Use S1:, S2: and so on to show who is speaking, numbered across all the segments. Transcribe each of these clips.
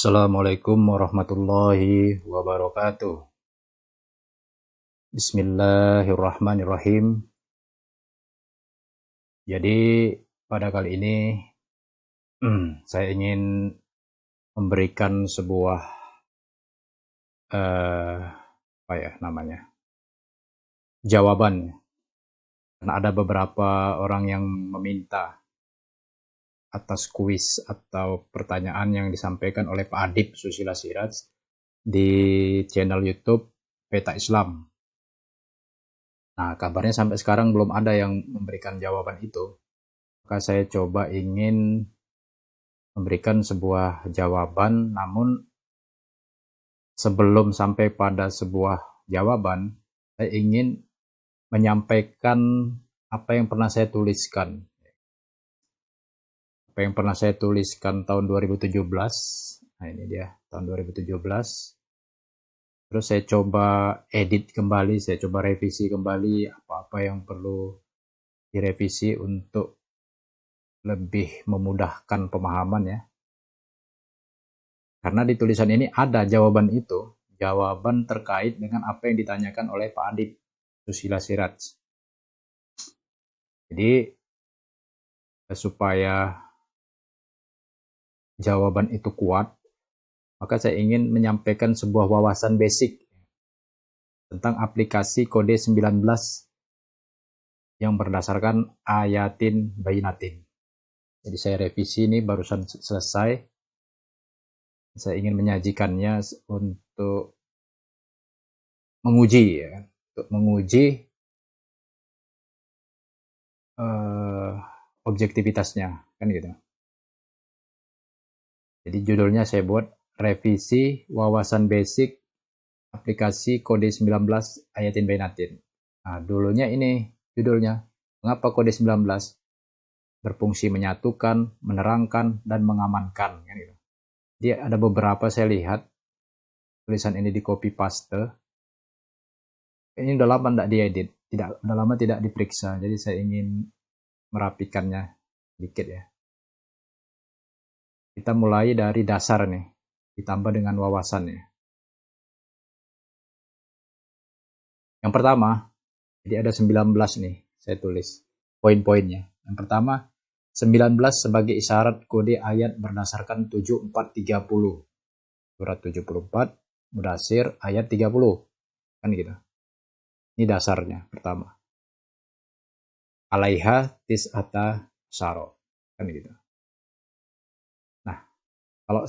S1: Assalamualaikum warahmatullahi wabarakatuh. Bismillahirrahmanirrahim. Jadi pada kali ini saya ingin memberikan sebuah jawaban. Karena ada beberapa orang yang meminta atas kuis atau pertanyaan yang disampaikan oleh Pak Adib Susila Siraj di channel YouTube Peta Islam. Nah, kabarnya sampai sekarang belum ada yang memberikan jawaban itu. Maka saya coba ingin memberikan sebuah jawaban, namun sebelum sampai pada sebuah jawaban, saya ingin menyampaikan apa yang pernah saya tuliskan. Apa yang pernah saya tuliskan tahun 2017. Nah, ini dia, tahun 2017. Terus saya coba edit kembali, saya coba revisi kembali apa-apa yang perlu direvisi untuk lebih memudahkan pemahaman ya. Karena di tulisan ini ada jawaban itu, jawaban terkait dengan apa yang ditanyakan oleh Pak Adib Susila Siraj. Jadi supaya jawaban itu kuat, maka saya ingin menyampaikan sebuah wawasan basic tentang aplikasi kode 19 yang berdasarkan ayatin bayinatin. Jadi saya revisi ini barusan selesai. Saya ingin menyajikannya untuk menguji ya, untuk menguji objektivitasnya kan gitu. Jadi judulnya saya buat revisi wawasan basic aplikasi kode 19 ayatin bayinatin. Nah, dulunya ini judulnya mengapa kode 19 berfungsi menyatukan, menerangkan dan mengamankan kan gitu. Jadi ada beberapa saya lihat tulisan ini di copy paste. Ini udah lama tidak diedit, udah lama tidak diperiksa. Jadi saya ingin merapikannya sedikit ya. Kita mulai dari dasar nih, ditambah dengan wawasan ya. Yang pertama, jadi ada 19 nih, saya tulis poin-poinnya. Yang pertama, 19 sebagai isyarat kode ayat berdasarkan 7430. Surat 74, Mudasir ayat 30. Kan gitu. Ini dasarnya pertama. Alaiha tis'ata syaro. Kan gitu. Nah, kalau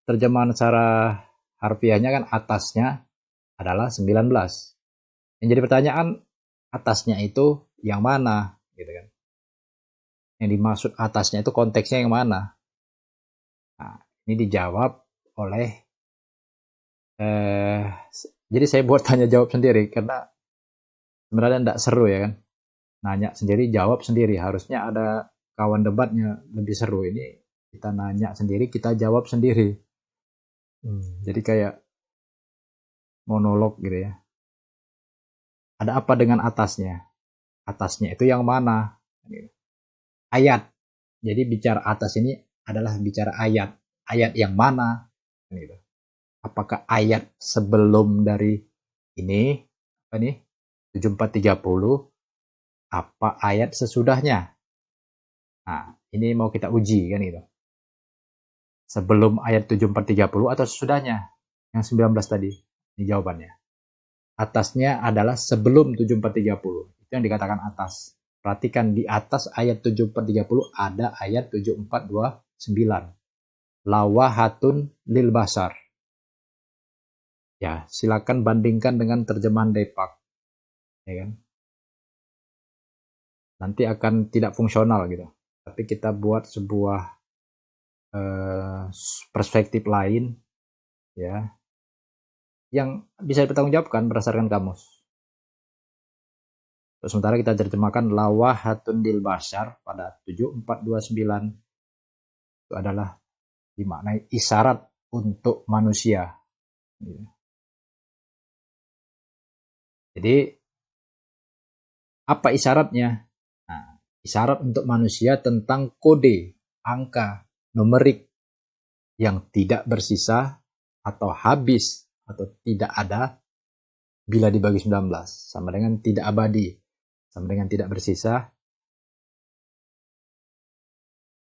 S1: terjemahan secara harfiahnya kan atasnya adalah 19. Yang jadi pertanyaan, atasnya itu yang mana? Gitu kan. Yang dimaksud atasnya itu konteksnya yang mana? Nah, ini dijawab oleh jadi saya buat tanya jawab sendiri karena sebenarnya tidak seru ya kan. Nanya sendiri, jawab sendiri. Harusnya ada kawan debatnya, lebih seru. Ini kita nanya sendiri, kita jawab sendiri. Jadi kayak monolog gitu ya. Ada apa dengan atasnya? Atasnya itu yang mana? Ayat. Jadi bicara atas ini adalah bicara ayat. Ayat yang mana? Apakah ayat sebelum dari ini? Apa nih? 7430? Apa ayat sesudahnya? Nah, ini mau kita uji kan gitu. Sebelum ayat 7430 atau sesudahnya? Yang 19 tadi. Ini jawabannya. Atasnya adalah sebelum 7430. Itu yang dikatakan atas. Perhatikan di atas ayat 7430 ada ayat 7429. Lawahatun lil basar. Ya, silakan bandingkan dengan terjemahan Depak. Ya kan? Nanti akan tidak fungsional gitu. Tapi kita buat sebuah perspektif lain ya yang bisa dipertanggungjawabkan berdasarkan kamus. Sementara kita terjemahkan lawahatun lil basar pada 7429 itu adalah dimaknai isyarat untuk manusia. Jadi apa isyaratnya? Nah, isyarat untuk manusia tentang kode, angka, numerik yang tidak bersisa atau habis atau tidak ada bila dibagi 19 sama dengan tidak abadi sama dengan tidak bersisa,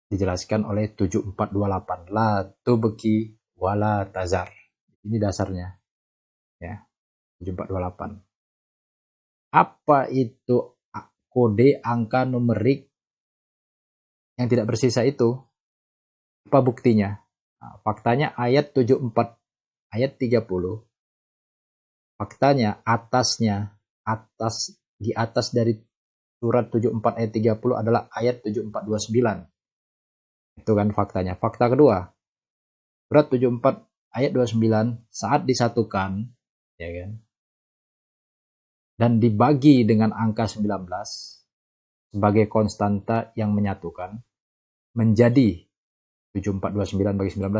S1: dijelaskan oleh 7428 la tubqi wala tazar. Ini dasarnya ya, 7428. Apa itu kode angka numerik yang tidak bersisa itu? Apa buktinya? Nah, faktanya ayat 74 ayat 30. Faktanya di atas dari surat 74 ayat 30 adalah ayat 7429. Itu kan faktanya. Fakta kedua, surat 74 ayat 29 saat disatukan, ya kan, dan dibagi dengan angka 19 sebagai konstanta yang menyatukan, menjadi 7429 bagi 19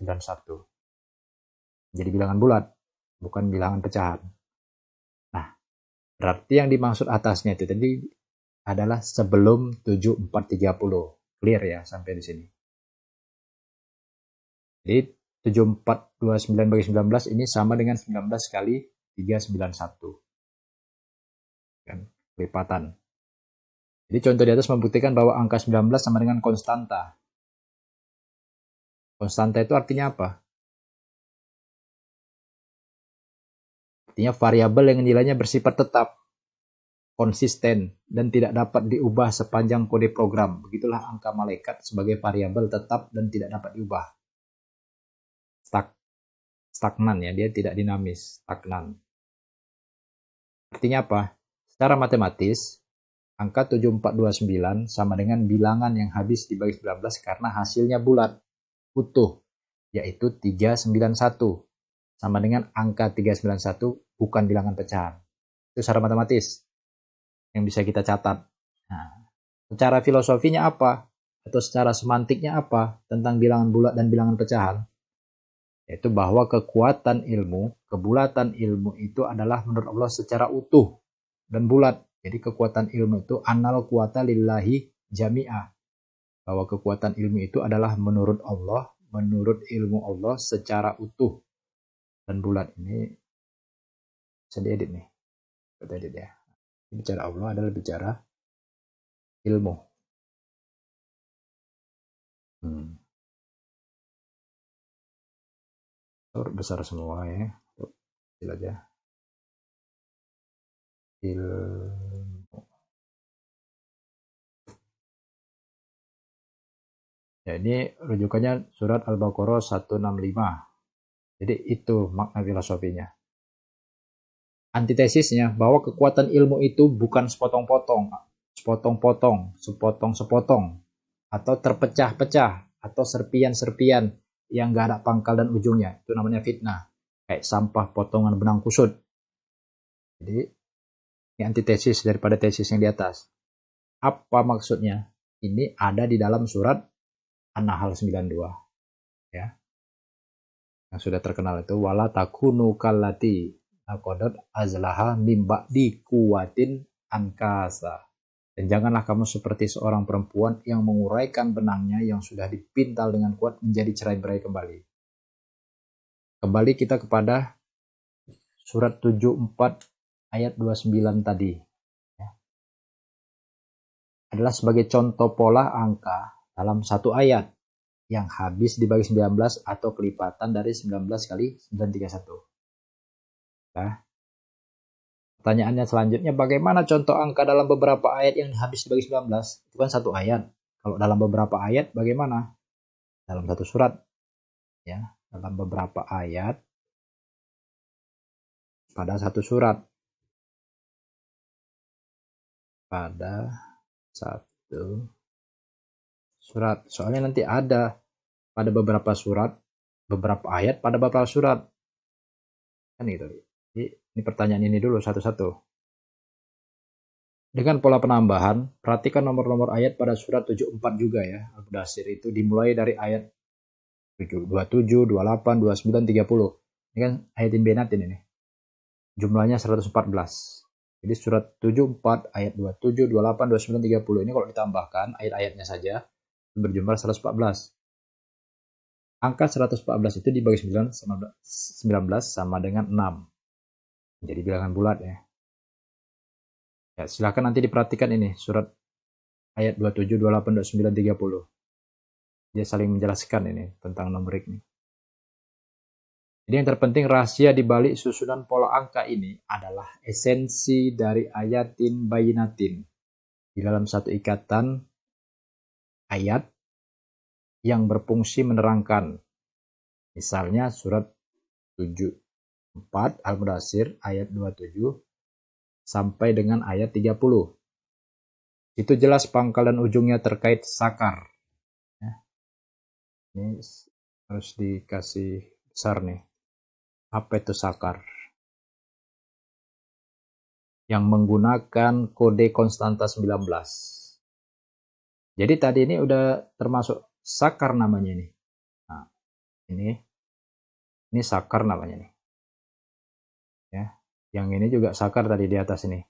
S1: 391. Jadi bilangan bulat, bukan bilangan pecahan. Nah, berarti yang dimaksud atasnya itu tadi adalah sebelum 7430. Clear ya sampai di sini. Jadi 7429 bagi 19 ini sama dengan 19 kali 391. Kan, kelipatan. Jadi contoh di atas membuktikan bahwa angka 19 sama dengan konstanta. Konstanta itu artinya apa? Artinya variabel yang nilainya bersifat tetap, konsisten, dan tidak dapat diubah sepanjang kode program. Begitulah angka malaikat sebagai variabel tetap dan tidak dapat diubah. Stagnan ya, dia tidak dinamis, stagnan. Artinya apa? Secara matematis, angka 7429 sama dengan bilangan yang habis dibagi 19 karena hasilnya bulat, utuh, yaitu 391. Sama dengan angka 391 bukan bilangan pecahan. Itu secara matematis yang bisa kita catat. Nah, secara filosofinya apa? Atau secara semantiknya apa tentang bilangan bulat dan bilangan pecahan? Yaitu bahwa kekuatan ilmu, kebulatan ilmu itu adalah menurut Allah secara utuh dan bulat. Jadi kekuatan ilmu itu annal quwata lillahi jami'ah. Bahwa kekuatan ilmu itu adalah menurut Allah, menurut ilmu Allah secara utuh dan bulat. Ini bisa diedit nih. Kita edit ya. Bicara Allah adalah bicara ilmu. Besar semua ya. Kecil aja. Ilmu. Ya, ini rujukannya surat Al-Baqarah 165. Jadi itu makna filosofinya. Antitesisnya bahwa kekuatan ilmu itu bukan sepotong-potong, sepotong-sepotong, atau terpecah-pecah, atau serpian-serpian yang gak ada pangkal dan ujungnya. Itu namanya fitnah. Kayak sampah potongan benang kusut. Jadi ini antitesis daripada tesis yang di atas. Apa maksudnya? Ini ada di dalam surat An-Nahl 92. Ya. Yang sudah terkenal itu wala takunu kallati naqadat azlaha mim ba'di quwwatin ankasa. Dan janganlah kamu seperti seorang perempuan yang menguraikan benangnya yang sudah dipintal dengan kuat menjadi cerai-berai kembali. Kembali kita kepada surat 74 ayat 29 tadi. Ya. Adalah sebagai contoh pola angka dalam satu ayat yang habis dibagi 19 atau kelipatan dari 19 kali 931. Nah, pertanyaannya selanjutnya, bagaimana contoh angka dalam beberapa ayat yang habis dibagi 19? Itu kan satu ayat. Kalau dalam beberapa ayat bagaimana? Dalam satu surat. Ya, dalam beberapa ayat pada satu surat. Pada satu surat. Soalnya nanti ada pada beberapa surat, beberapa ayat pada beberapa surat. Kan gitu. Jadi ini pertanyaan ini dulu satu-satu. Dengan pola penambahan, perhatikan nomor-nomor ayat pada surat 74 juga ya. Al-Mudaththir itu dimulai dari ayat 27, 28, 29, 30. Ini kan ayat Imbenatin ini. Jumlahnya 114. Jadi surat 74 ayat 27, 28, 29, 30 ini kalau ditambahkan ayat-ayatnya saja berjumlah 114. Angka 114 itu dibagi 19 sama dengan 6. Jadi bilangan bulat ya. Ya, silakan nanti diperhatikan ini surat ayat 27, 28, 29, 30. Dia saling menjelaskan ini tentang numerik ini. Jadi yang terpenting rahasia di balik susunan pola angka ini adalah esensi dari ayatin bayinatin. Di dalam satu ikatan ayat yang berfungsi menerangkan. Misalnya surat 74 Al-Mudaththir ayat 27 sampai dengan ayat 30. Itu jelas pangkal dan ujungnya terkait sakar. Ya. Ini harus dikasih besar nih. Apa itu sakar? Yang menggunakan kode konstanta 19. Jadi tadi ini udah termasuk sakar namanya ini. Nah, ini sakar namanya nih. Ya. Yang ini juga sakar tadi di atas ini.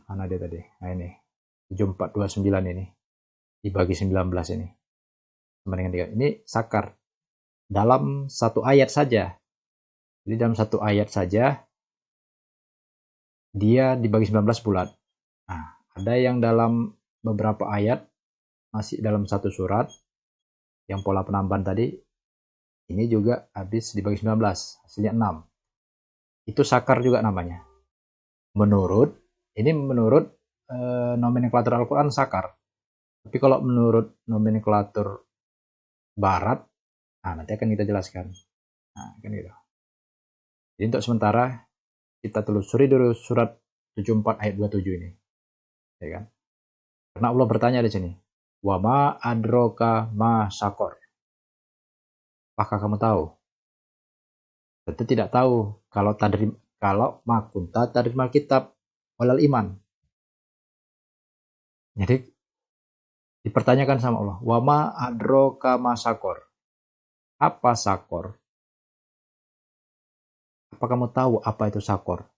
S1: Mana dia tadi? Nah ini. 7429 ini. Dibagi 19 ini. Sama dengan 3. Ini sakar. Dalam satu ayat saja. Jadi dalam satu ayat saja dia dibagi 19 bulat. Nah, ada yang dalam beberapa ayat masih dalam satu surat yang pola penambahan tadi ini juga habis dibagi 19, hasilnya 6. Itu sakar juga namanya. Menurut nomenklatur Al-Quran sakar. Tapi kalau menurut nomenklatur Barat, nah nanti akan kita jelaskan. Nah, kan gitu. Jadi untuk sementara kita telusuri dulu surat 74 ayat 27 ini. Ya kan? Karena Allah bertanya di sini, "Wa ma adroka ma sakor." Apakah kamu tahu? Tentu tidak tahu kalau makunta tadrimal kitab walal iman. Jadi dipertanyakan sama Allah, "Wa ma adroka ma sakor." Apa sakor? Apa kamu tahu apa itu sakor?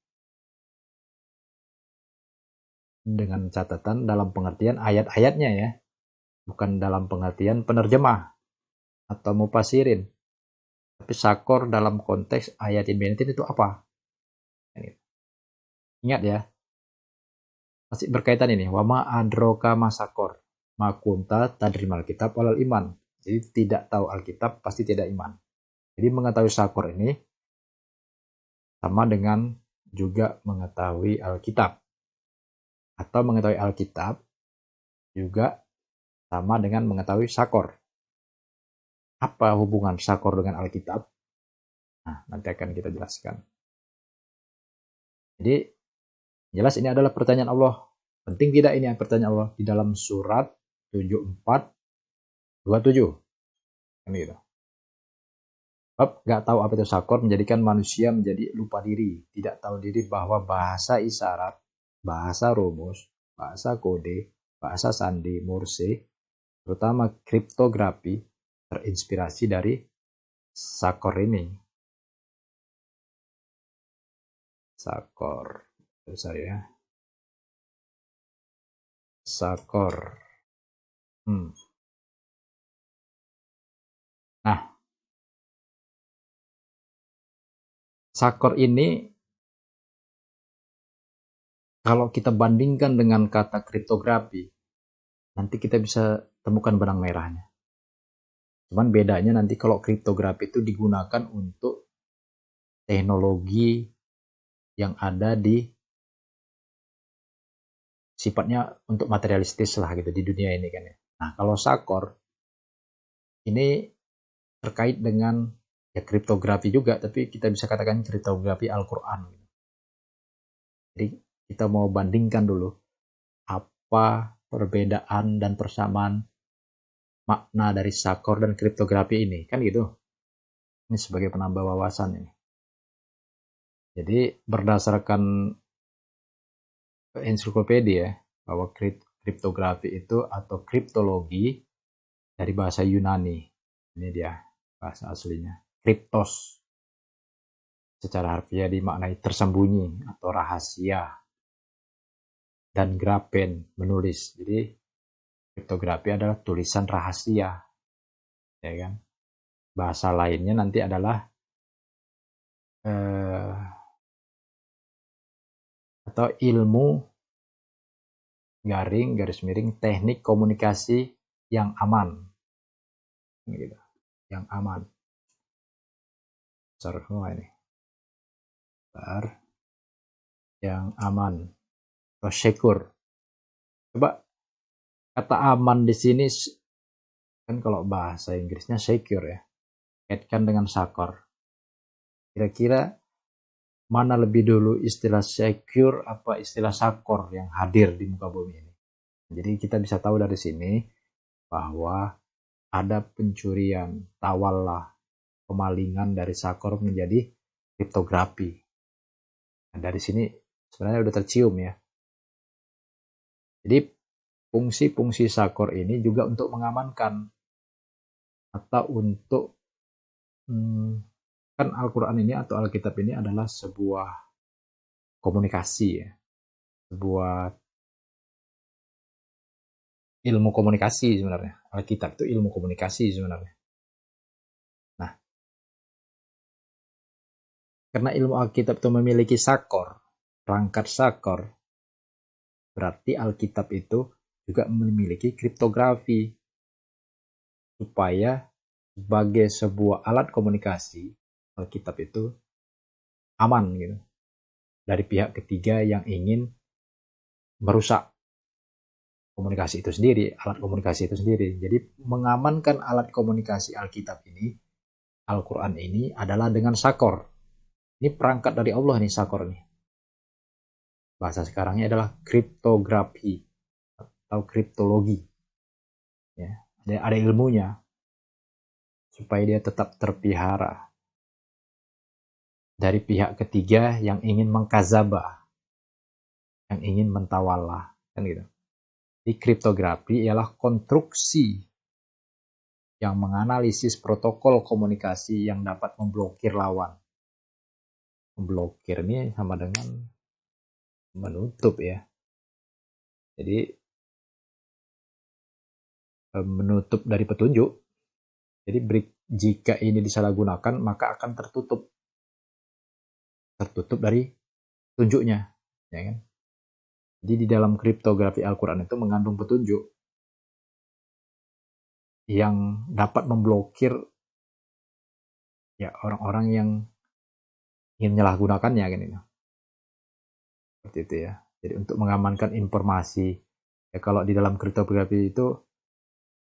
S1: Dengan catatan dalam pengertian ayat-ayatnya ya. Bukan dalam pengertian penerjemah atau mufasirin. Tapi sakor dalam konteks ayatin binatin itu apa? Ingat ya. Masih berkaitan ini. Wa ma adroka ma sakor. Ma kunta tadrimal kitab walal iman. Jadi tidak tahu Alkitab pasti tidak iman. Jadi mengetahui sakor ini sama dengan juga mengetahui Alkitab. Atau mengetahui Alkitab juga sama dengan mengetahui sakor. Apa hubungan sakor dengan Alkitab? Nah, nanti akan kita jelaskan. Jadi, jelas ini adalah pertanyaan Allah. Penting tidak ini pertanyaan Allah di dalam surat 74:27. Kan gitu. Sebab gak tahu apa itu sakor menjadikan manusia menjadi lupa diri. Tidak tahu diri bahwa bahasa isyarat, bahasa rumus, bahasa kode, bahasa sandi, morse, terutama kriptografi, terinspirasi dari sakor ini. Sakor. Besar ya. Sakor. Nah, sakor ini kalau kita bandingkan dengan kata kriptografi, nanti kita bisa temukan benang merahnya. Cuman bedanya nanti kalau kriptografi itu digunakan untuk teknologi yang ada di sifatnya untuk materialistis lah gitu di dunia ini kan ya. Nah, kalau sakor ini terkait dengan ya kriptografi juga, tapi kita bisa katakan kriptografi Al-Quran. Jadi kita mau bandingkan dulu apa perbedaan dan persamaan makna dari sakor dan kriptografi ini, kan gitu. Ini sebagai penambah wawasan ini. Jadi berdasarkan ensiklopedia bahwa kriptografi itu atau kriptologi dari bahasa Yunani. Ini dia bahasa aslinya. Kriptos. Secara harfiah dimaknai tersembunyi atau rahasia. Dan grafen, menulis. Jadi kriptografi adalah tulisan rahasia. ya kan. Bahasa lainnya nanti adalah atau ilmu garis miring teknik komunikasi yang aman, gitu. Yang aman. Semua ini. Yang aman atau secure. Coba kata aman di sini kan kalau bahasa Inggrisnya secure ya. Kaitkan dengan sakor. Kira-kira mana lebih dulu istilah secure apa istilah sakor yang hadir di muka bumi ini? Jadi kita bisa tahu dari sini bahwa ada pencurian, tawallah, pemalingan dari sakor menjadi kriptografi. Nah, dari sini sebenarnya udah tercium ya. Jadi fungsi-fungsi sakor ini juga untuk mengamankan atau untuk kan Al-Quran ini atau Alkitab ini adalah sebuah komunikasi ya, sebuah ilmu komunikasi sebenarnya. Alkitab itu ilmu komunikasi sebenarnya. Nah, karena ilmu Alkitab itu memiliki sakor, perangkat sakor, berarti Alkitab itu juga memiliki kriptografi supaya sebagai sebuah alat komunikasi Alkitab itu aman gitu dari pihak ketiga yang ingin merusak komunikasi itu sendiri, alat komunikasi itu sendiri. Jadi mengamankan alat komunikasi Alkitab ini, Al-Quran ini adalah dengan sakor. Ini perangkat dari Allah nih sakor nih. Bahasa sekarangnya adalah kriptografi atau kriptologi. Ya, ada ilmunya supaya dia tetap terpelihara dari pihak ketiga yang ingin mengkazabah, yang ingin mentawallah, kan gitu. Di kriptografi ialah konstruksi yang menganalisis protokol komunikasi yang dapat memblokir lawan. Memblokir ini sama dengan menutup ya. Jadi menutup dari petunjuk. Jadi jika ini disalahgunakan maka akan tertutup dari petunjuknya, ya kan? Jadi di dalam kriptografi Al-Quran itu mengandung petunjuk yang dapat memblokir ya orang-orang yang ingin menyalahgunakannya kan itu. Seperti itu ya. Jadi untuk mengamankan informasi ya kalau di dalam kriptografi itu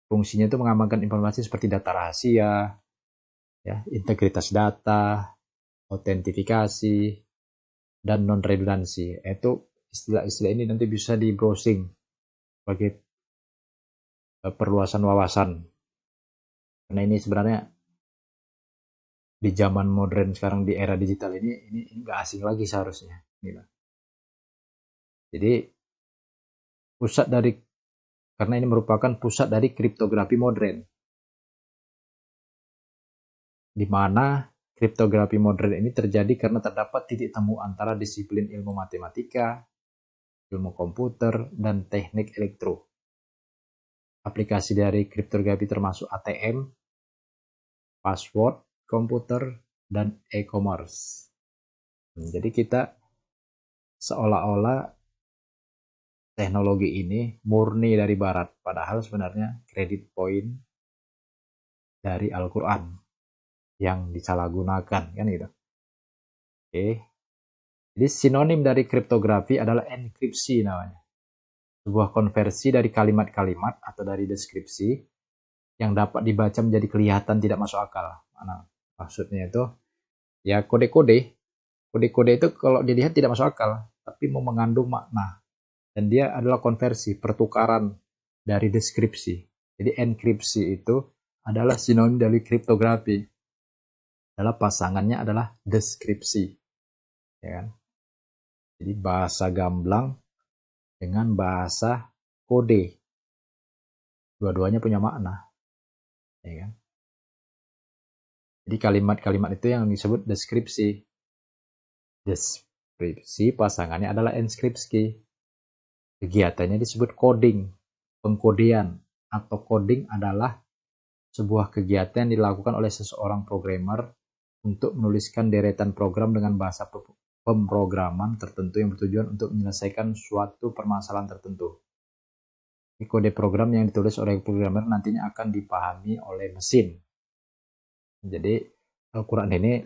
S1: fungsinya itu mengamankan informasi seperti data rahasia, ya, integritas data, autentifikasi, dan non-redundansi. Itu istilah-istilah ini nanti bisa di browsing sebagai perluasan wawasan. Karena ini sebenarnya di zaman modern sekarang di era digital ini nggak asing lagi seharusnya. Gitu. Jadi karena ini merupakan pusat dari kriptografi modern. Di mana kriptografi modern ini terjadi karena terdapat titik temu antara disiplin ilmu matematika, ilmu komputer, dan teknik elektro. Aplikasi dari kriptografi termasuk ATM, password komputer, dan e-commerce. Jadi kita seolah-olah teknologi ini murni dari barat, padahal sebenarnya kredit point dari Al-Quran yang disalahgunakan, kan gitu. Oke. Jadi sinonim dari kriptografi adalah enkripsi namanya. Sebuah konversi dari kalimat-kalimat atau dari deskripsi yang dapat dibaca menjadi kelihatan tidak masuk akal. Nah, maksudnya itu ya kode-kode. Kode-kode itu kalau dilihat tidak masuk akal, tapi mau mengandung makna. Dan dia adalah konversi, pertukaran dari deskripsi. Jadi enkripsi itu adalah sinonim dari kriptografi. Adalah pasangannya adalah deskripsi. Ya kan? Jadi bahasa gamblang dengan bahasa kode. Dua-duanya punya makna. Ya kan? Jadi kalimat-kalimat itu yang disebut deskripsi. Deskripsi pasangannya adalah enskripsi. Kegiatannya disebut coding, pengkodean, atau coding adalah sebuah kegiatan yang dilakukan oleh seseorang programmer untuk menuliskan deretan program dengan bahasa pemrograman tertentu yang bertujuan untuk menyelesaikan suatu permasalahan tertentu. Kode program yang ditulis oleh programmer nantinya akan dipahami oleh mesin. Jadi Al-Quran ini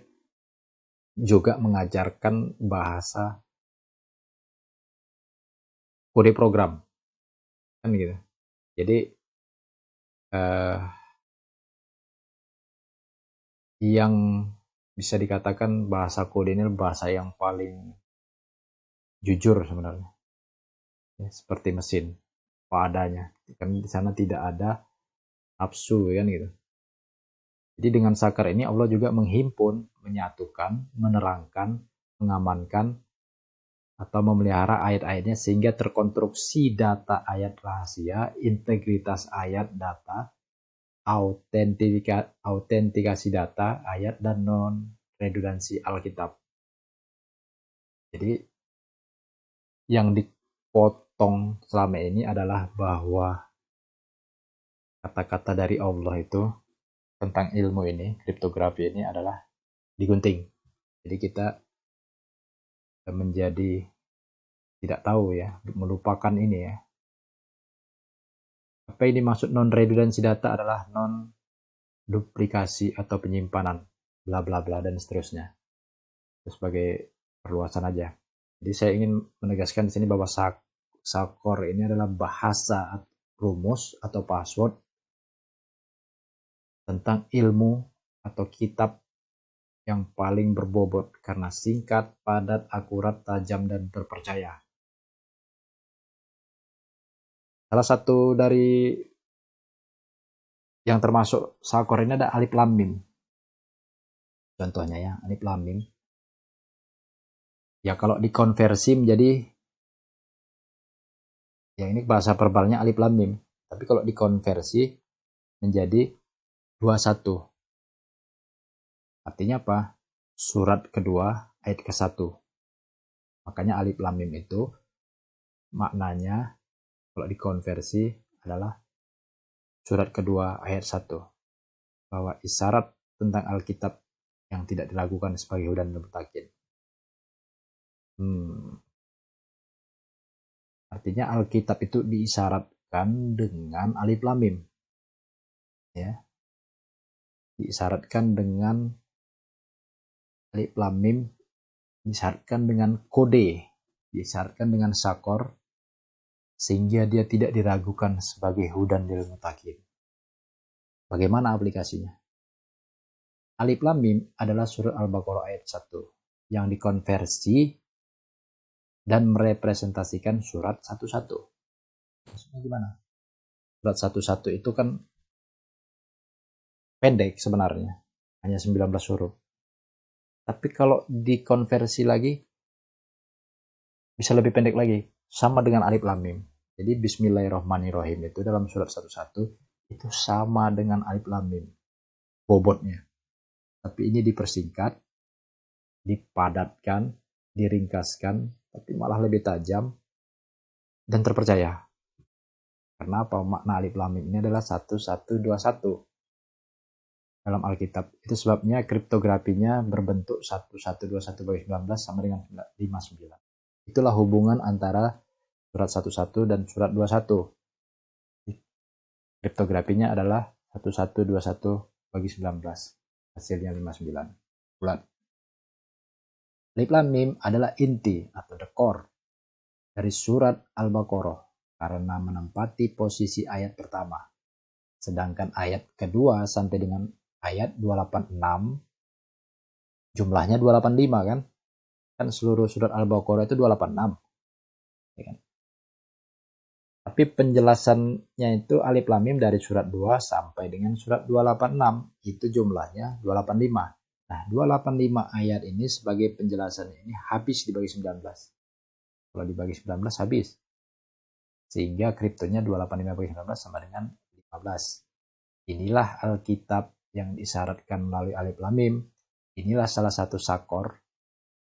S1: juga mengajarkan bahasa kode program, kan gitu. Jadi yang bisa dikatakan bahasa kode ini bahasa yang paling jujur sebenarnya, ya, seperti mesin apa adanya. Kan di sana tidak ada nafsu, kan gitu. Jadi dengan sakar ini Allah juga menghimpun, menyatukan, menerangkan, mengamankan atau memelihara ayat-ayatnya sehingga terkonstruksi data ayat rahasia, integritas ayat data, autentikasi data ayat, dan non-redundansi Alkitab. Jadi yang dipotong selama ini adalah bahwa kata-kata dari Allah itu tentang ilmu ini, kriptografi ini adalah digunting. Jadi kita menjadi tidak tahu ya, melupakan ini ya. Apa ini maksud non-redundansi data adalah non-duplikasi atau penyimpanan, bla bla bla dan seterusnya. Itu sebagai perluasan aja. Jadi saya ingin menegaskan di sini bahwa sakor ini adalah bahasa rumus atau password tentang ilmu atau kitab yang paling berbobot karena singkat, padat, akurat, tajam, dan terpercaya. Salah satu dari yang termasuk sakor ini ada alif lam mim. Contohnya ya, alif lam mim. Ya kalau dikonversi menjadi, ya ini bahasa verbalnya alif lam mim. Tapi kalau dikonversi menjadi 21. Artinya apa? Surat kedua ayat ke-1. Makanya alif lam mim itu maknanya kalau dikonversi adalah surat kedua ayat 1. Bahwa isyarat tentang Alkitab yang tidak dilakukan sebagai hudan dan mutakin. Artinya Alkitab itu diisyaratkan dengan alif lam mim. Ya. Diisyaratkan dengan alif lam mim, disyaratkan dengan kode, disyaratkan dengan sakor, sehingga dia tidak diragukan sebagai hudan lil mutakin. Bagaimana aplikasinya? Alif lam mim adalah surat Al-Baqarah ayat 1 yang dikonversi dan merepresentasikan surat 1-1. Maksudnya gimana? Surat 1-1 itu kan pendek sebenarnya, hanya 19 huruf. Tapi kalau dikonversi lagi bisa lebih pendek lagi, sama dengan alif lam mim. Jadi bismillahirrahmanirrahim itu dalam surat 1-1 itu sama dengan alif lam mim bobotnya. Tapi ini dipersingkat, dipadatkan, diringkaskan, tapi malah lebih tajam dan terpercaya. Karena apa? Makna alif lam mim ini adalah 1121 dalam Alkitab. Itu sebabnya kriptografinya berbentuk 1121/19 sama dengan 59. Itulah hubungan antara surat 11 dan surat 21. Kriptografinya adalah 1121/19. Hasilnya 59. Bulat. Alif lam mim adalah inti atau the core dari surat Al-Baqarah karena menempati posisi ayat pertama. Sedangkan ayat kedua sampai dengan ayat 286 jumlahnya 285 kan? Kan seluruh surat Al-Baqarah itu 286. Ya kan? Tapi penjelasannya itu alif lam mim dari surat 2 sampai dengan surat 286 itu jumlahnya 285. Nah, 285 ayat ini sebagai penjelasannya ini habis dibagi 19. Kalau dibagi 19 habis. Sehingga kriptonya 285 bagi 19 sama dengan 15. Inilah Alkitab yang disyaratkan melalui alif lam mim. Inilah salah satu sakor.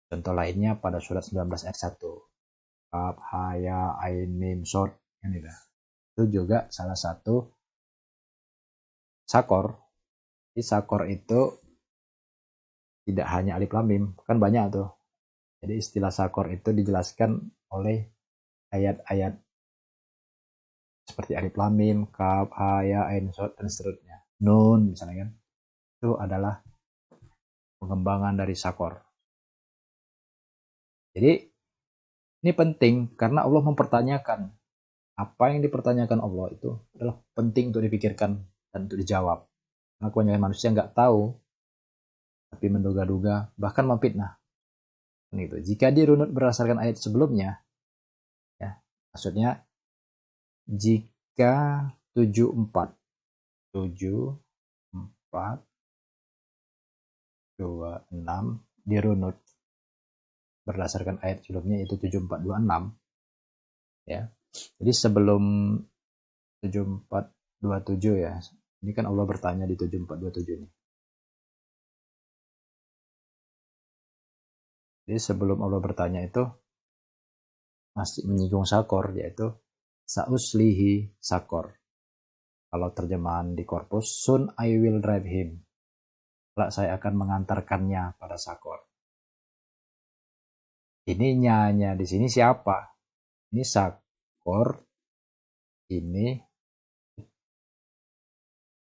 S1: Contoh lainnya pada surat 19 ayat 1. Kaf, ha, ya, ain, mim, sod. Itu juga salah satu sakor. Jadi sakor itu tidak hanya alif lam mim, kan banyak tuh. Jadi istilah sakor itu dijelaskan oleh ayat-ayat seperti alif lam mim, kaf, ha, ya, ain, shad, dan seterusnya. Nun misalnya kan. Itu adalah pengembangan dari sakor. Jadi ini penting karena Allah mempertanyakan. Apa yang dipertanyakan Allah itu adalah penting untuk dipikirkan dan untuk dijawab. Karena kebanyakan manusia nggak tahu, tapi menduga-duga, bahkan memfitnah. Gitu. Jika dirunut berdasarkan ayat sebelumnya, ya, maksudnya jika 74, 26 dirunut berdasarkan ayat sebelumnya yaitu 7426, ya. Jadi sebelum 7427 ya. Ini kan Allah bertanya di 7427 ini. Jadi sebelum Allah bertanya itu masih menyinggung sakor, yaitu sauslihi sakor. Kalau terjemahan di korpus, soon I will drive him. Kelak saya akan mengantarkannya pada sakor. Ini nyanya di sini siapa? Ini sakor. Ini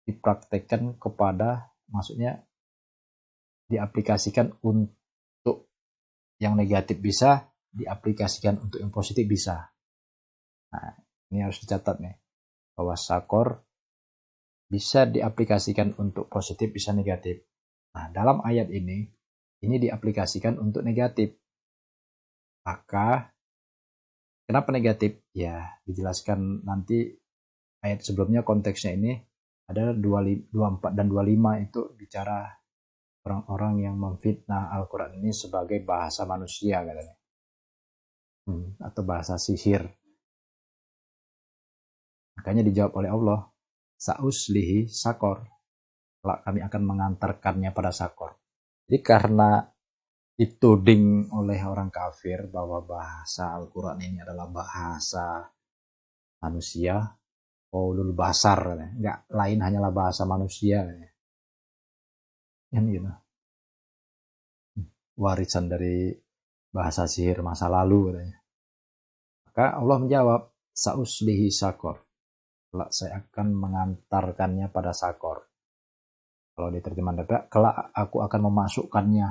S1: dipraktekkan kepada, maksudnya diaplikasikan untuk yang negatif bisa, diaplikasikan untuk yang positif bisa. Nah, ini harus dicatat nih, bahwa sakor bisa diaplikasikan untuk positif, bisa negatif. Nah, dalam ayat ini diaplikasikan untuk negatif. Maka, kenapa negatif? Ya, dijelaskan nanti ayat sebelumnya, konteksnya ini adalah 24 dan 25 itu bicara orang-orang yang memfitnah Al-Quran ini sebagai bahasa manusia katanya. Atau bahasa sihir. Makanya dijawab oleh Allah, sauslihi sakor. Kelak kami akan mengantarkannya pada sakor. Jadi karena dituding oleh orang kafir bahwa bahasa Al-Quran ini adalah bahasa manusia, qaulul basar, nggak lain hanyalah bahasa manusia, kan gitu. Warisan dari bahasa sihir masa lalu katanya. Maka Allah menjawab, sauslihi sakor. Kelak saya akan mengantarkannya pada sakor. Kalau di terjemahan Depak, kelak aku akan memasukkannya,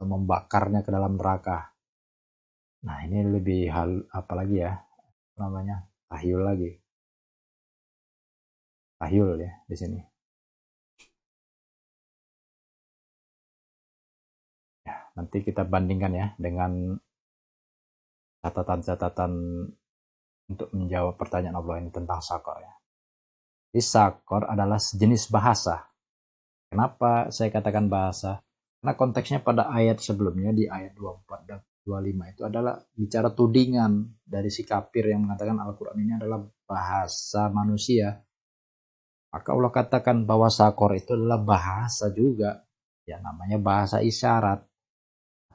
S1: membakarnya ke dalam neraka. Nah, ini lebih hal apalagi ya, namanya tahyul lagi. Tahyul ya di sini. Ya, nanti kita bandingkan ya dengan catatan-catatan untuk menjawab pertanyaan Allah ini tentang sakor ya. Jadi sakor adalah sejenis bahasa. Kenapa saya katakan bahasa? Karena konteksnya pada ayat sebelumnya di ayat 24 dan 25 itu adalah bicara tudingan dari si kafir yang mengatakan Al-Quran ini adalah bahasa manusia. Maka Allah katakan bahwa sakor itu adalah bahasa juga. Ya, namanya bahasa isyarat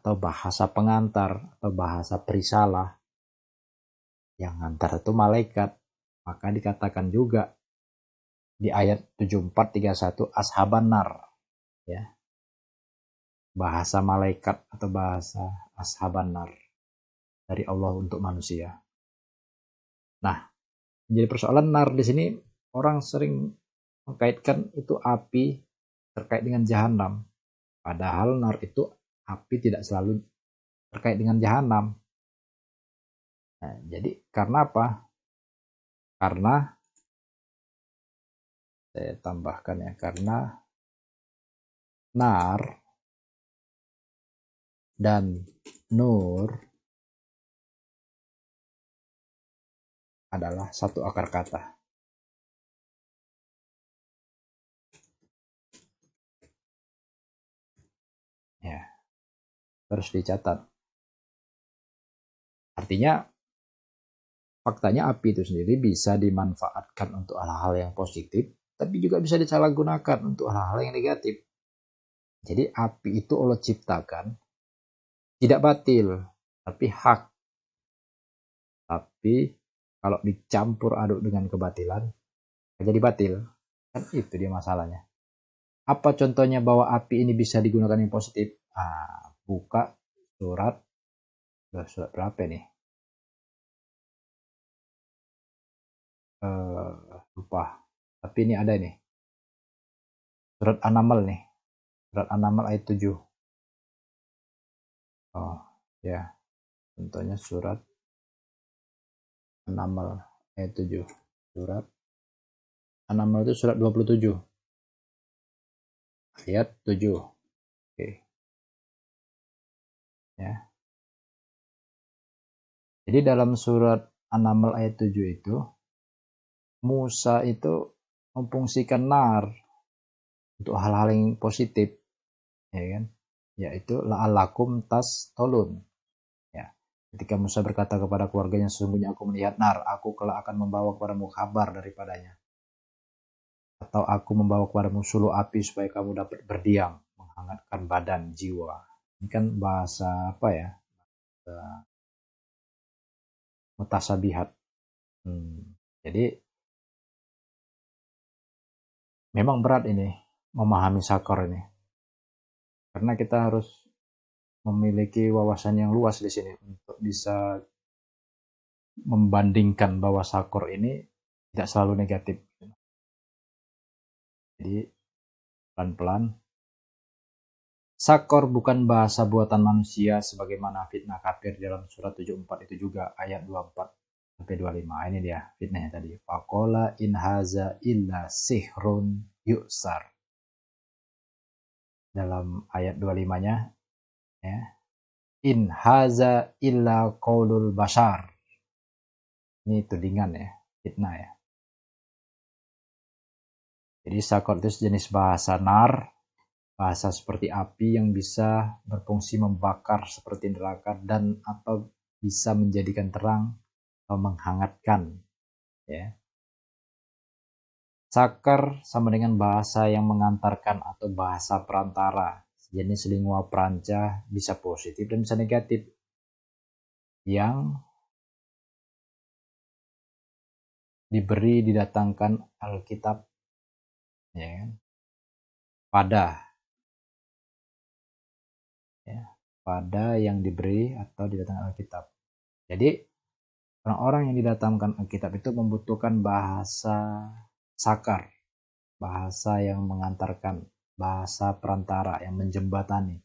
S1: atau bahasa pengantar atau bahasa perisalah. Yang ngantar itu malaikat. Maka dikatakan juga di ayat 7431 ashaban nar, ya. Bahasa malaikat atau bahasa ashaban nar dari Allah untuk manusia. Nah, jadi persoalan nar di sini orang sering mengkaitkan itu api terkait dengan jahanam. Padahal nar itu api tidak selalu terkait dengan jahanam. Nah, jadi karena apa? Karena saya tambahkan ya, karena nar dan nur adalah satu akar kata. Ya, harus dicatat. Artinya faktanya api itu sendiri bisa dimanfaatkan untuk hal-hal yang positif, tapi juga bisa disalahgunakan untuk hal-hal yang negatif. Jadi api itu Allah ciptakan tidak batil, tapi hak. Tapi kalau dicampur aduk dengan kebatilan, jadi batil. Kan itu dia masalahnya. Apa contohnya bahwa api ini bisa digunakan yang positif? Buka surat berapa nih? Lupa. Tapi ini ada nih. Surat An-Naml nih. Surat An-Naml ayat 7. Oh, ya. Contohnya surat An-Naml ayat 7. Surat An-Naml itu surat 27. Ayat 7. Oke. Ya. Jadi dalam surat An-Naml ayat 7 itu Musa itu memfungsikan nar untuk hal-hal yang positif, ya kan? Yaitu la'allakum tolun. Ya. Ketika Musa berkata kepada keluarganya, sesungguhnya aku melihat nar, aku kelak akan membawa kepadamu kabar daripadanya. Atau aku membawa kepadamu suluh api supaya kamu dapat berdiam, menghangatkan badan, jiwa. Ini kan bahasa apa ya? Mutasabihat. Jadi memang berat ini memahami sakor ini. Karena kita harus memiliki wawasan yang luas di sini untuk bisa membandingkan bahwa sakor ini tidak selalu negatif. Jadi pelan-pelan. Sakor bukan bahasa buatan manusia sebagaimana fitnah kafir dalam surat 74 itu juga ayat 24 sampai 25. Ini dia fitnahnya tadi. Faqala in haza illa sihrun yu'sar. Dalam ayat 25-nya ya. In haza illa qaulul bashar. Ini tudingan ya, fitnah ya. Jadi sakor itu sejenis bahasa nar, bahasa seperti api yang bisa berfungsi membakar seperti neraka dan atau bisa menjadikan terang atau menghangatkan. Ya. Sakar sama dengan bahasa yang mengantarkan atau bahasa perantara. Sejenis lingua franca bisa positif dan bisa negatif. Yang diberi didatangkan Alkitab ya, pada yang diberi atau didatangkan Alkitab. Jadi orang-orang yang didatangkan Alkitab itu membutuhkan bahasa sakar, bahasa yang mengantarkan, bahasa perantara yang menjembatani,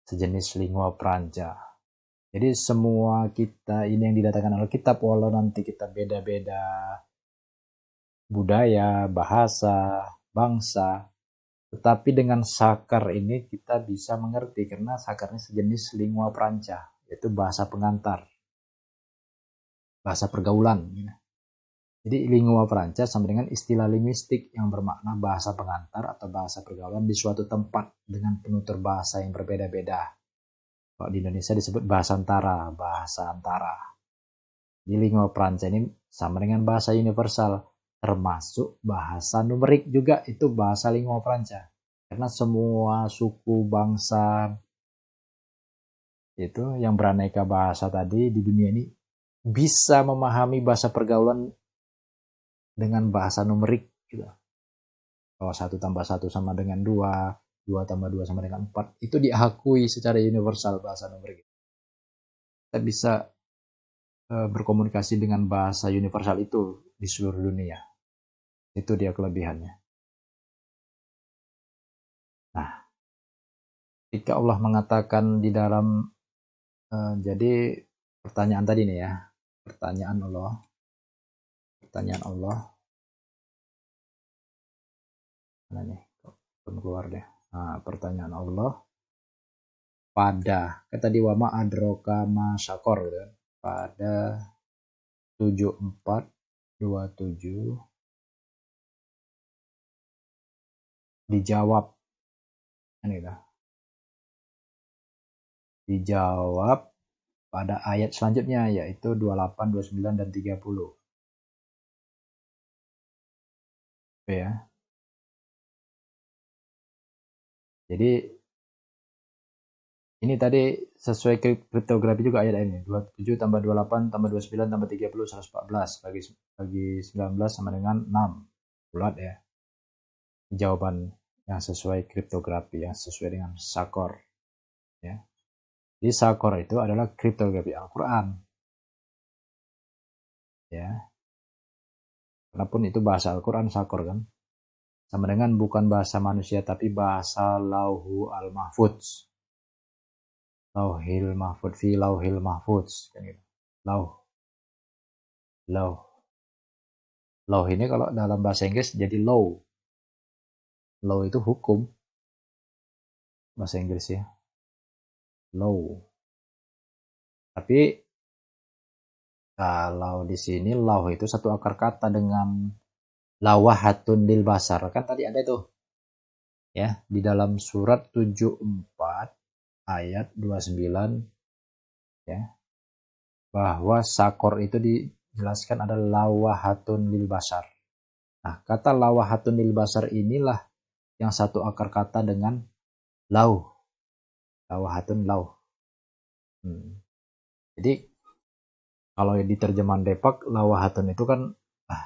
S1: sejenis lingua franca. Jadi semua kita ini yang didatangkan Alkitab, walau nanti kita beda-beda budaya, bahasa, bangsa, tetapi dengan sakar ini kita bisa mengerti karena sakarnya sejenis lingua franca, yaitu bahasa pengantar, bahasa pergaulan. Jadi lingua franca sama dengan istilah linguistik yang bermakna bahasa pengantar atau bahasa pergaulan di suatu tempat dengan penutur bahasa yang berbeda-beda. Kalau di Indonesia disebut bahasa antara, bahasa antara. Di lingua franca ini sama dengan bahasa universal, termasuk bahasa numerik juga itu bahasa lingua franca. Karena semua suku bangsa itu yang beraneka bahasa tadi di dunia ini bisa memahami bahasa pergaulan dengan bahasa numerik gitu. Kalau 1 tambah 1 sama dengan 2, 2 tambah 2 sama dengan 4, itu diakui secara universal bahasa numerik. Kita bisa berkomunikasi dengan bahasa universal itu di seluruh dunia. Itu dia kelebihannya. Nah, ketika Allah mengatakan di dalam jadi pertanyaan tadi nih ya, pertanyaan Allah mana nih, keluar deh. Nah, pertanyaan Allah pada tadi wama adroka ma syakor gitu kan, pada 7427 dijawab kan gitu. Dijawab pada ayat selanjutnya yaitu 28, 29 dan 30. Oke ya. Jadi ini tadi sesuai kriptografi juga ayat ini. 27 tambah 28 tambah 29 tambah 30 114 bagi 19 sama dengan 6. Bulat ya. jawaban yang sesuai kriptografi, yang sesuai dengan Sakor. Ya. Jadi Sakor itu adalah kriptografi Al-Quran. Ya. Walaupun itu bahasa Al-Quran Sakor kan. Sama dengan bukan bahasa manusia tapi bahasa Lauhu Al-Mahfudz. Lauhil Mahfudz fi Lauhil Mahfudz kan gitu. Lauh. Law ini kalau dalam bahasa Inggris jadi law. Law itu hukum bahasa Inggris ya. Law. Tapi kalau di sini law itu satu akar kata dengan lawahatun lil basar. Kan tadi ada itu. Ya, di dalam surat 74 ayat 29 ya. Bahwa sakor itu dijelaskan ada lawahatun lil basar. Nah, kata lawahatun lil basar inilah yang satu akar kata dengan lau. Lawahatun lau. Jadi kalau di terjemahan Depak, lawahatun itu kan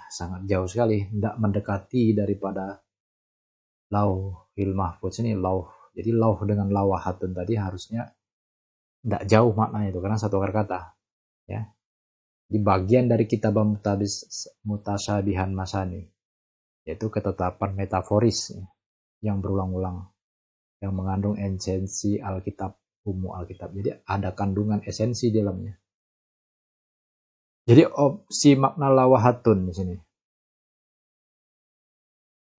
S1: sangat jauh sekali, tidak mendekati daripada lauhil mahfudz ini lauh. Jadi lauh dengan lawahatun tadi harusnya tidak jauh maknanya itu karena satu akar kata. Ya, di bagian dari kitab mutasyabihan masani, yaitu ketetapan metaforis ya, yang berulang-ulang, yang mengandung esensi Alkitab, Alkitab. Jadi ada kandungan esensi di dalamnya. Jadi opsi makna lawahatun di sini.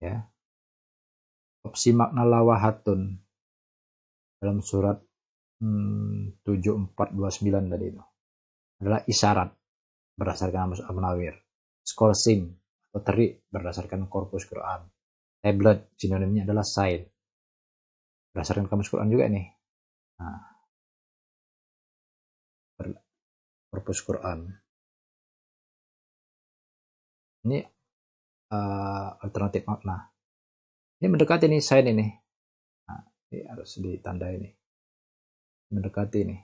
S1: Ya. Opsi makna lawahatun dalam surat 7429 tadi itu adalah isyarat berdasarkan Amos Al-Munawir, scholsing atau terik berdasarkan korpus Quran, tablet sinonimnya adalah sign berdasarkan kamus Quran juga nih. Nah, korpus Quran ini alternatif makna. Ini mendekati nih sign ini. Nah, ini harus ditandai nih. Mendekati nih.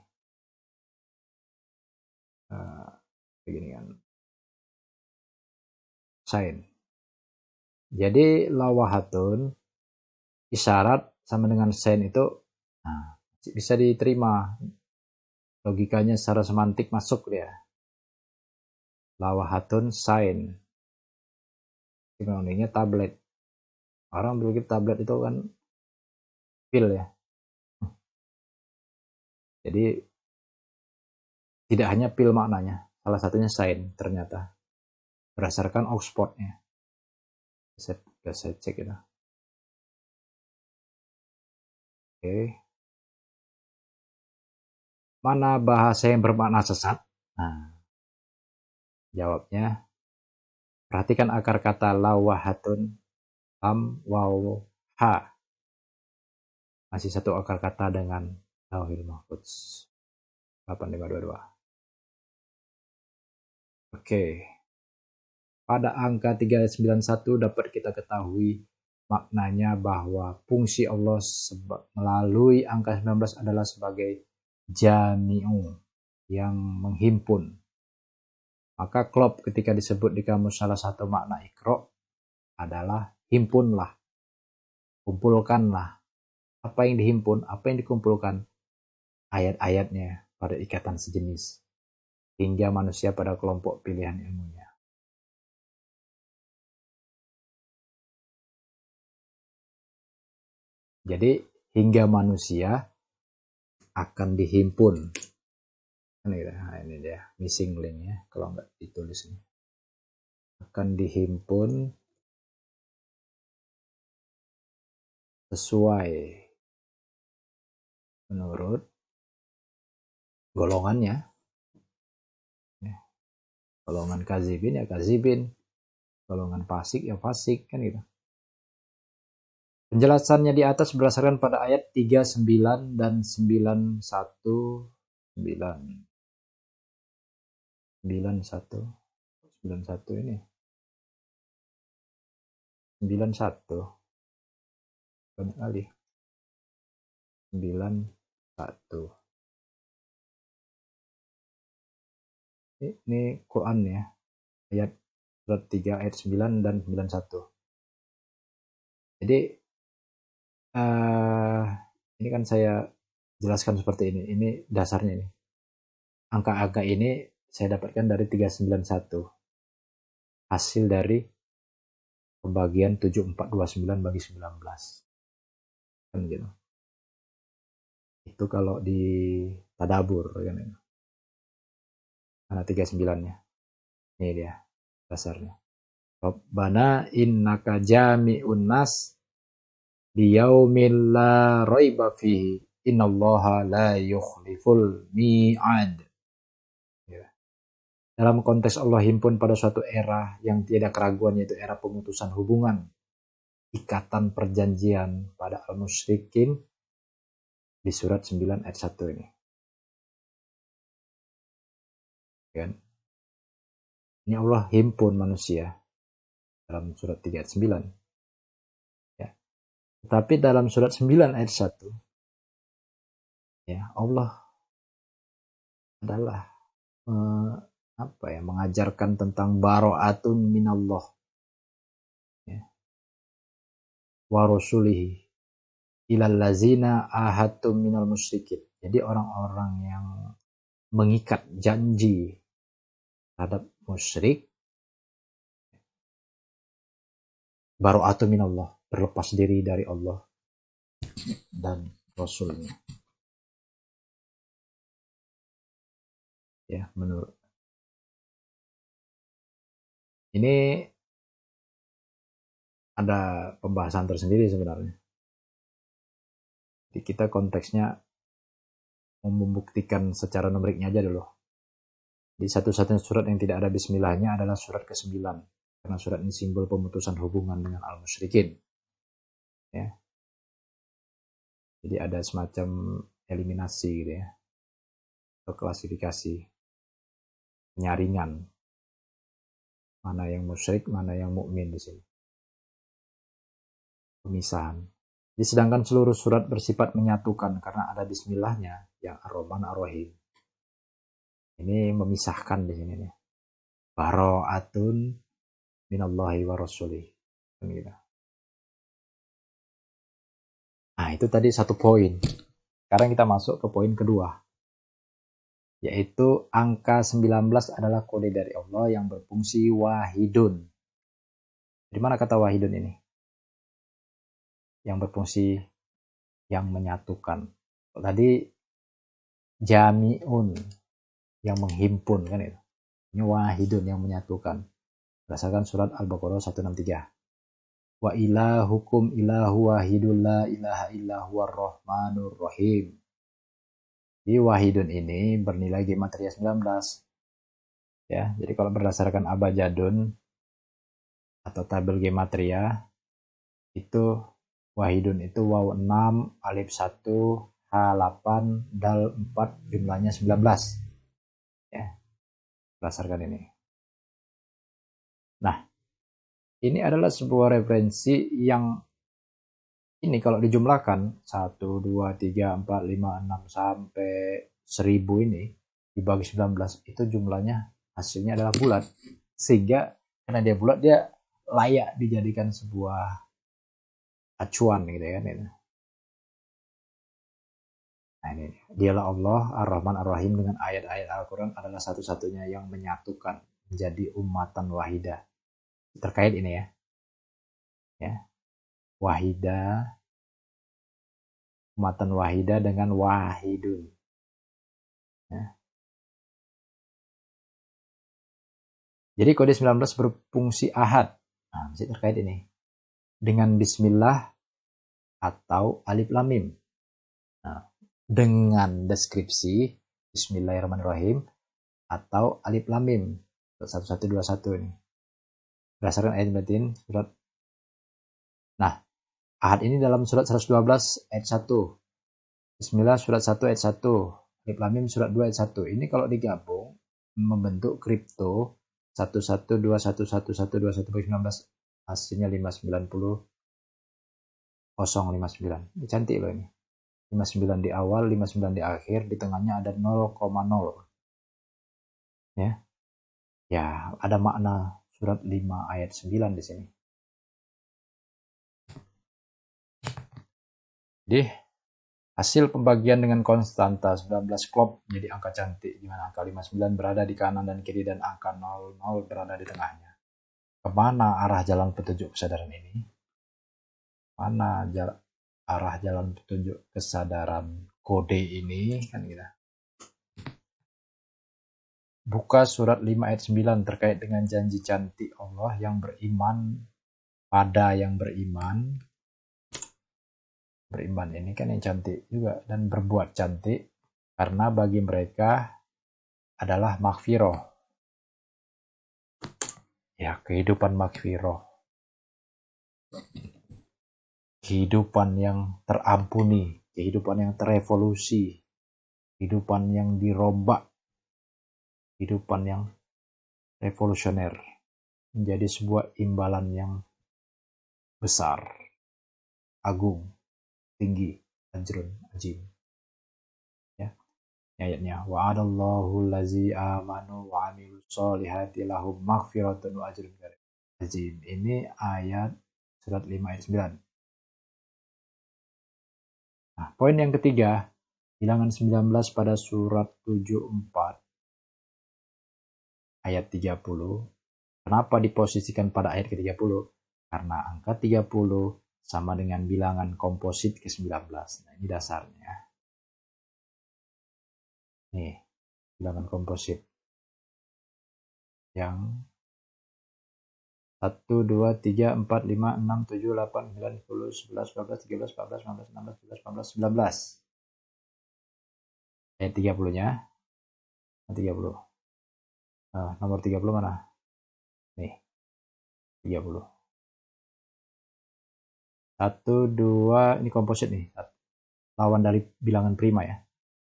S1: Begini kan. Sign. Jadi lawahatun isyarat sama dengan sign itu bisa diterima. Logikanya secara semantik masuk dia. Lawahatun sign. Sinonimnya tablet. Orang berpikir tablet itu kan pil ya. Jadi tidak hanya pil maknanya, salah satunya sign ternyata berdasarkan Oxford-nya. Saya cek itu. Oke. Mana bahasa yang bermakna sesat? Nah, jawabnya perhatikan akar kata lawahatun lam waw ha. Masih satu akar kata dengan lauhil mahfudz. 8522. Oke. Pada angka 391 dapat kita ketahui maknanya bahwa fungsi Allah melalui angka 19 adalah sebagai jami'u yang menghimpun. Maka klop ketika disebut di kamus salah satu makna ikro adalah himpunlah, kumpulkanlah. Apa yang dihimpun, apa yang dikumpulkan? Ayat-ayatnya pada ikatan sejenis. Hingga manusia pada kelompok pilihan ilmunya. Jadi hingga manusia akan dihimpun. Nah, ini dia missing link ya kalau nggak ditulis ini. Akan dihimpun sesuai menurut golongannya. Golongan kazibin ya kazibin, golongan fasik ya fasik kan gitu. Penjelasannya di atas berdasarkan pada ayat 39 dan 91 91 ini 91 banyak kali 91 ini Quran ya, ayat surat 3 ayat 9 dan 91. Jadi ini kan saya jelaskan seperti ini. Ini dasarnya ini. Angka-angka ini saya dapatkan dari 391. Hasil dari pembagian 7429 bagi 19. Kan gitu. Itu kalau di tadabur kan itu. Karena 39-nya. Ini dia dasarnya. Rabbana innaka jami'un nas liyaumil la raiba fihi innallaha la yukhliful mi'ad. Ya. Dalam konteks Allah himpun pada suatu era yang tiada keraguan, yaitu era pemutusan hubungan, ikatan perjanjian pada al-musyrikin di surat 9 ayat 1 ini. Kan? Ini Allah himpun manusia dalam surat 3 ayat 9. Ya. Tetapi dalam surat 9 ayat 1, ya, Allah adalah mengajarkan tentang bara'atun minallah, ya, wa rasulihi ilal lazina ahadtum minal musyrikin. Jadi orang-orang yang mengikat janji terhadap musyrik, bara'atun minallah, berlepas diri dari Allah dan Rasulnya. Ya, menurut ini ada pembahasan tersendiri sebenarnya. Jadi kita konteksnya membuktikan secara numeriknya aja dulu. Di satu-satunya surat yang tidak ada bismillahnya adalah surat ke-9. Karena surat ini simbol pemutusan hubungan dengan al-musyrikin. Ya. Jadi ada semacam eliminasi gitu ya. Atau klasifikasi. Penyaringan. Mana yang musyrik, mana yang mukmin di sini. Pemisahan. Jadi sedangkan seluruh surat bersifat menyatukan karena ada bismillahnya yang ar-Rahman ar-Rahim. Ini memisahkan di sini nih. Bara'atun minallahi wa rasulih. Gitu. Nah, itu tadi satu poin. Sekarang kita masuk ke poin kedua. Yaitu angka 19 adalah kode dari Allah yang berfungsi wahidun. Di mana kata wahidun ini? Yang berfungsi yang menyatukan. Tadi jami'un yang menghimpun kan itu. Ini wahidun yang menyatukan. Berdasarkan surat Al-Baqarah 163. Wa ilahukum ilahu wahidun la ilaha illa huwar rahmanur rahim. Di wahidun ini bernilai gematria 19. Ya, jadi kalau berdasarkan abajadun atau tabel gematria itu wahidun itu waw 6, alif 1, h 8, dal 4, jumlahnya 19. Ya. Berdasarkan ini. Nah, ini adalah sebuah referensi yang ini kalau dijumlahkan 1, 2, 3, 4, 5, 6 sampai 1000 ini dibagi 19 itu jumlahnya hasilnya adalah bulat. Sehingga karena dia bulat dia layak dijadikan sebuah acuan gitu ya kan ini. Nah ini dialah Allah Ar-Rahman Ar-Rahim dengan ayat-ayat Al-Quran adalah satu-satunya yang menyatukan menjadi ummatan wahidah. Terkait ini ya. Ya. Wahidah, ummatan wahidah dengan wahidun. Ya. Jadi kode 19 berfungsi ahad. Nah, masih terkait ini. Dengan bismillah atau alif lam mim. Nah, dengan deskripsi bismillahirrahmanirrahim atau alif lam mim. 1121 ini. Berdasarkan ayat batin surat. Nah, ahad ini dalam surat 112 ayat 1. Bismillah surat 1 ayat 1. Alif lam mim surat 2 ayat 1. Ini kalau digabung membentuk kripto 11211121 hasilnya 590 059. Ini cantik loh ini. 59 di awal, 59 di akhir, di tengahnya ada 0,0. Ya. Ya, ada makna surat 5 ayat 9 di sini. Jadi hasil pembagian dengan konstanta 19 klop menjadi angka cantik, di mana angka 59 berada di kanan dan kiri dan angka 00 berada di tengahnya. Kemana arah jalan petunjuk kesadaran ini? Mana arah jalan petunjuk kesadaran kode ini? Kan gitu. Buka surat 5 ayat 9 terkait dengan janji cantik Allah yang beriman pada yang beriman. Beriman ini kan yang cantik juga, dan berbuat cantik, karena bagi mereka adalah maghfirah. Ya, kehidupan maghfirah. Kehidupan yang terampuni, kehidupan yang terevolusi, kehidupan yang dirombak, kehidupan yang revolusioner, menjadi sebuah imbalan yang besar, agung, tinggi, ajrun, ajim. Ya, ayatnya wa'adallahu allazi amanu wa amilus solihati lahum maghfiratun wa ajrun azim. Ini ayat surat 5 ayat 9. Nah, poin yang ketiga, bilangan 19 pada surat 74 ayat 30. Kenapa diposisikan pada ayat ke-30? Karena angka 30 sama dengan bilangan komposit ke-19. Nah, ini dasarnya. Nih, bilangan komposit. Yang 1, 2, 3, 4, 5, 6, 7, 8, 9, 10, 11, 12, 13, 14, 15, 16, 17, 18, 19. Ayat 30-nya. 30. Nah, nomor 30 mana? Nih, 30. 1, 2, ini komposit nih. Lawan dari bilangan prima ya.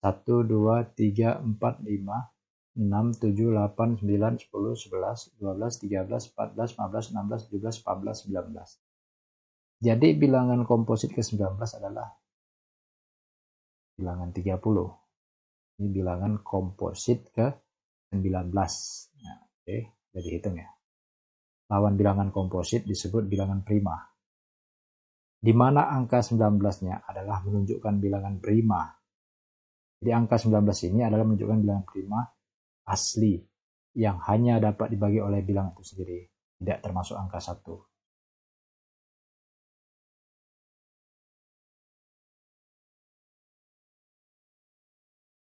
S1: 1, 2, 3, 4, 5, 6, 7, 8, 9, 10, 11, 12, 13, 14, 15, 16, 17, 18, 19. Jadi bilangan komposit ke-19 adalah bilangan 30. Ini bilangan komposit ke-19. Nah, oke, jadi hitung ya. Lawan bilangan komposit disebut bilangan prima. Di mana angka 19-nya adalah menunjukkan bilangan prima. Jadi angka 19 ini adalah menunjukkan bilangan prima asli yang hanya dapat dibagi oleh bilangan itu sendiri, tidak termasuk angka 1.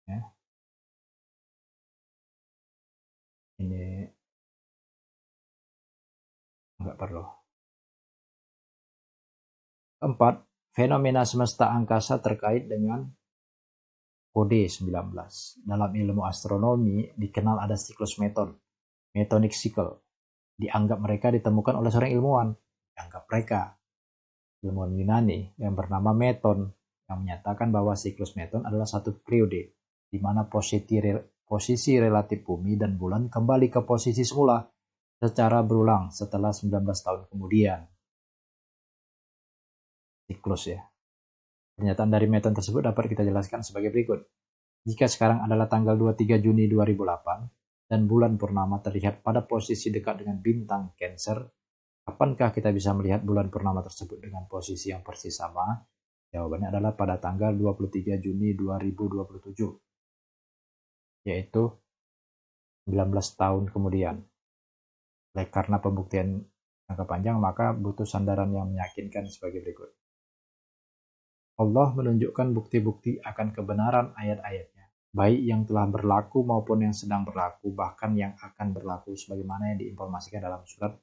S1: Ya. Ini enggak perlu. Keempat, fenomena semesta angkasa terkait dengan kode 19. Dalam ilmu astronomi dikenal ada siklus meton, metonic cycle. Dianggap mereka ditemukan oleh seorang ilmuwan. Dianggap mereka ilmuwan Yunani yang bernama Meton, yang menyatakan bahwa siklus meton adalah satu periode di mana posisi relatif bumi dan bulan kembali ke posisi semula secara berulang setelah 19 tahun kemudian. Siklus ya. Pernyataan dari Meton tersebut dapat kita jelaskan sebagai berikut. Jika sekarang adalah tanggal 23 Juni 2008 dan bulan purnama terlihat pada posisi dekat dengan bintang Cancer, kapankah kita bisa melihat bulan purnama tersebut dengan posisi yang persis sama? Jawabannya adalah pada tanggal 23 Juni 2027, yaitu 19 tahun kemudian. Karena pembuktian jangka panjang, maka butuh sandaran yang meyakinkan sebagai berikut. Allah menunjukkan bukti-bukti akan kebenaran ayat-ayatnya, baik yang telah berlaku maupun yang sedang berlaku, bahkan yang akan berlaku sebagaimana yang diinformasikan dalam surat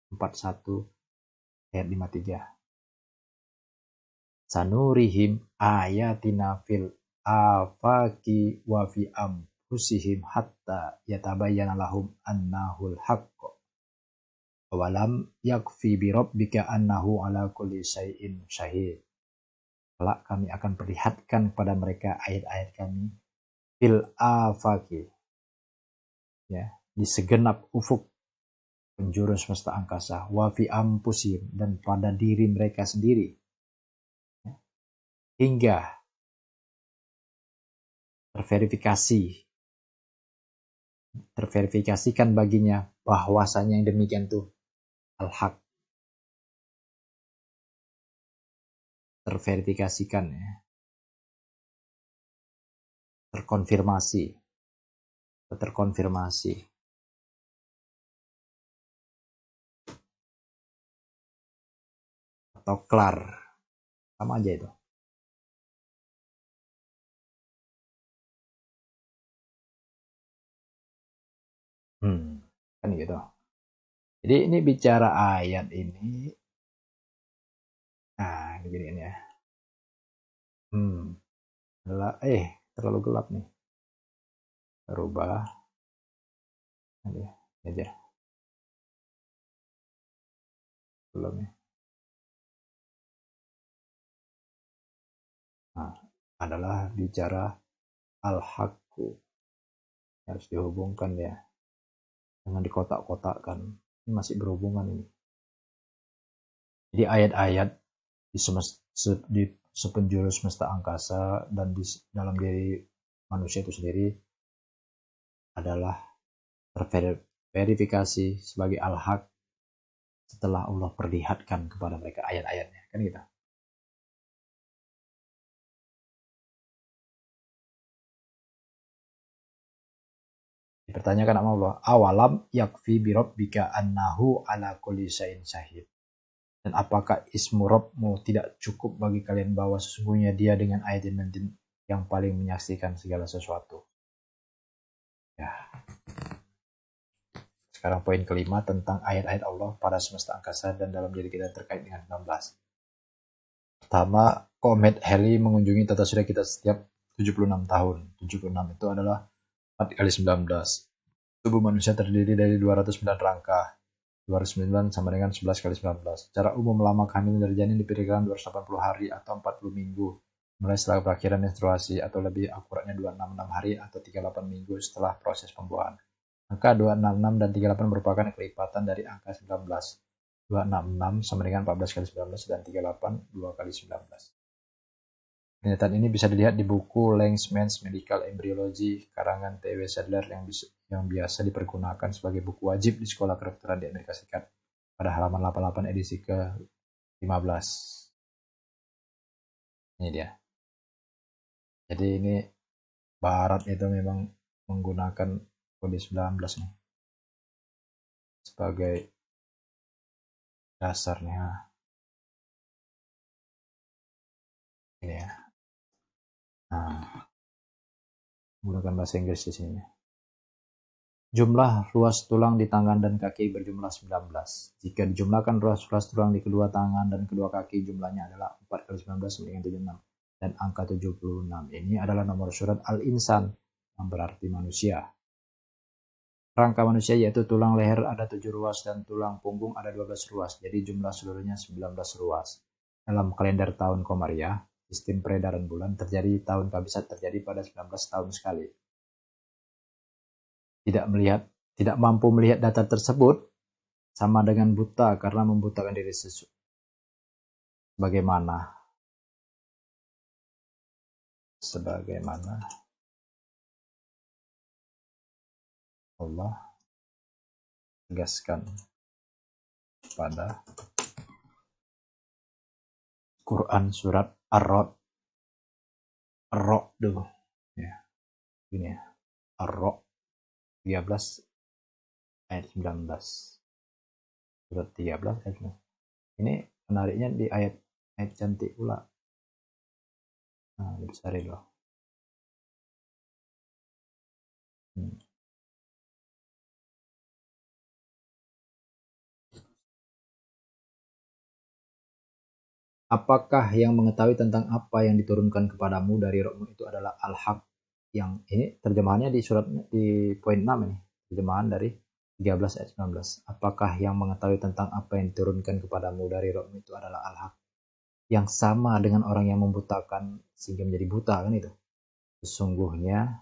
S1: 41 ayat 53. Sanurihim ayatina fil afaki wa fi anfusihim hatta yatabayyana lahum annahul haqq. Walam yakfi bi rabbika annahu ala kulli syai'in syahid. Kelak kami akan perlihatkan kepada mereka ayat-ayat kami fil afaki, ya, di segenap ufuk penjuru semesta angkasa, wa fi anfusihim, dan pada diri mereka sendiri, ya, hingga terverifikasikan baginya bahwasanya yang demikian itu al-haq. terverifikasikan ya, terkonfirmasi atau kelar, sama aja itu. Kan gitu. Jadi ini bicara ayat ini, nah begini ya. Adalah terlalu gelap nih. Rubah ini aja. Belum ya. Nah, adalah bicara al-haqqu, harus dihubungkan ya, jangan dikotak-kotakkan. Ini masih berhubungan ini. Jadi ayat-ayat di sepenjuru semesta angkasa dan di dalam diri manusia itu sendiri adalah terverifikasi sebagai al-haq setelah Allah perlihatkan kepada mereka ayat-ayatnya, kan gitu. Dipertanyakan sama Allah, awalam yakfi birabbika annahu ala kulli syai'in syahid. Dan apakah ismu Rabbmu tidak cukup bagi kalian bahwa sesungguhnya dia dengan ayat yang paling menyaksikan segala sesuatu. Ya. Sekarang poin kelima tentang ayat-ayat Allah pada semesta angkasa dan dalam diri kita terkait dengan 19. Pertama, komet Halley mengunjungi tata surya kita setiap 76 tahun. 76 itu adalah 4 kali 19. Tubuh manusia terdiri dari 209 rangka. 209 sama dengan 11 kali 19. Secara umum lama kehamilan dari janin diperkirakan 280 hari atau 40 minggu. Mulai setelah perakhiran menstruasi atau lebih akuratnya 266 hari atau 38 minggu setelah proses pembuahan. Angka 266 dan 38 merupakan kelipatan dari angka 19. 266 sama dengan 14 kali 19 dan 38 2 kali 19. Pernyataan ini bisa dilihat di buku Langeman's Medical Embryology karangan T.W. Sadler yang biasa dipergunakan sebagai buku wajib di sekolah kedokteran di Amerika Serikat pada halaman 88 edisi ke-15. Ini dia. Jadi ini Barat itu memang menggunakan kode 19 nih sebagai dasarnya. Ini ya. Nah, menggunakan bahasa Inggris di sini. Jumlah ruas tulang di tangan dan kaki berjumlah 19. Jika dijumlahkan ruas-ruas tulang di kedua tangan dan kedua kaki, jumlahnya adalah 4 kali 19 sama dengan 76. Dan angka 76 ini adalah nomor surat Al-Insan, yang berarti manusia. Rangka manusia yaitu tulang leher ada 7 ruas dan tulang punggung ada 12 ruas. Jadi jumlah seluruhnya 19 ruas. Dalam kalender tahun Komariah, sistem peredaran bulan terjadi tahun kabisat terjadi pada 19 tahun sekali. Tidak mampu melihat data tersebut sama dengan buta karena membutakan diri sesuatu. Sebagaimana Allah tegaskan pada Quran surat Ar-Ra'd dulu ya. Ini ya. Ar-Ra'd 13 ayat 19. Surat 13 ayat 19. Ini menariknya di ayat cantik pula. Nah, dibesarin loh. Apakah yang mengetahui tentang apa yang diturunkan kepadamu dari Rabbmu itu adalah al-haq? Yang ini terjemahannya di poin 6 ini. Terjemahan dari 13 ayat 19. Apakah yang mengetahui tentang apa yang diturunkan kepadamu dari Rabbmu itu adalah al-haq? Yang sama dengan orang yang membutakan sehingga menjadi buta, kan itu. Sesungguhnya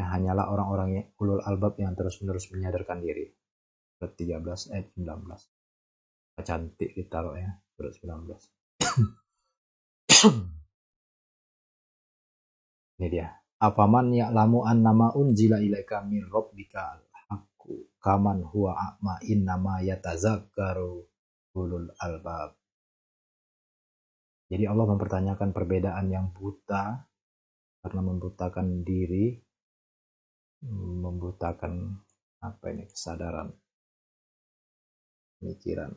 S1: hanyalah orang-orang yang ulul albab yang terus-menerus menyadarkan diri. Surat 13 ayat 19. Cantik ditaruhnya surat 19. Ini dia. Afaman ya'lamu annama unzila ilaika min rabbika al-haqqu kaman huwa a'ma innama yatazakkaru ulul albab. Jadi Allah mempertanyakan perbedaan yang buta karena membutakan diri, membutakan kesadaran, pemikiran,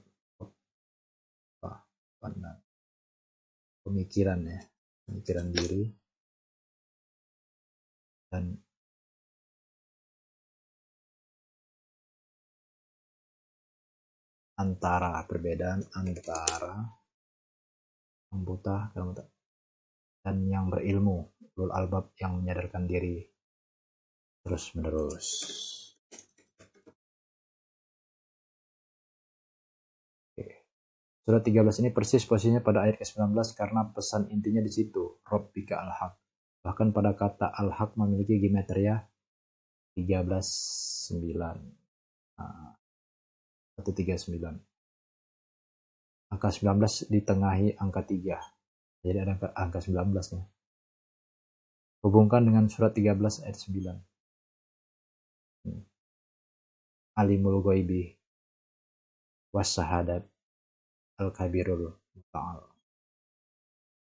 S1: pemikiran diri, dan perbedaan antara yang buta dan yang berilmu, ulul albab yang menyadarkan diri terus menerus. Surat 13 ini persis posisinya pada ayat ke-19 karena pesan intinya di situ, Rabbika al-haq. Bahkan pada kata al-haq memiliki gematria 139. Angka 19 ditengahi angka 3. Jadi ada angka 19 nih. Hubungkan dengan surat 13 ayat 9. Alimul ghaibi wassahadat al-kabirul muta'al.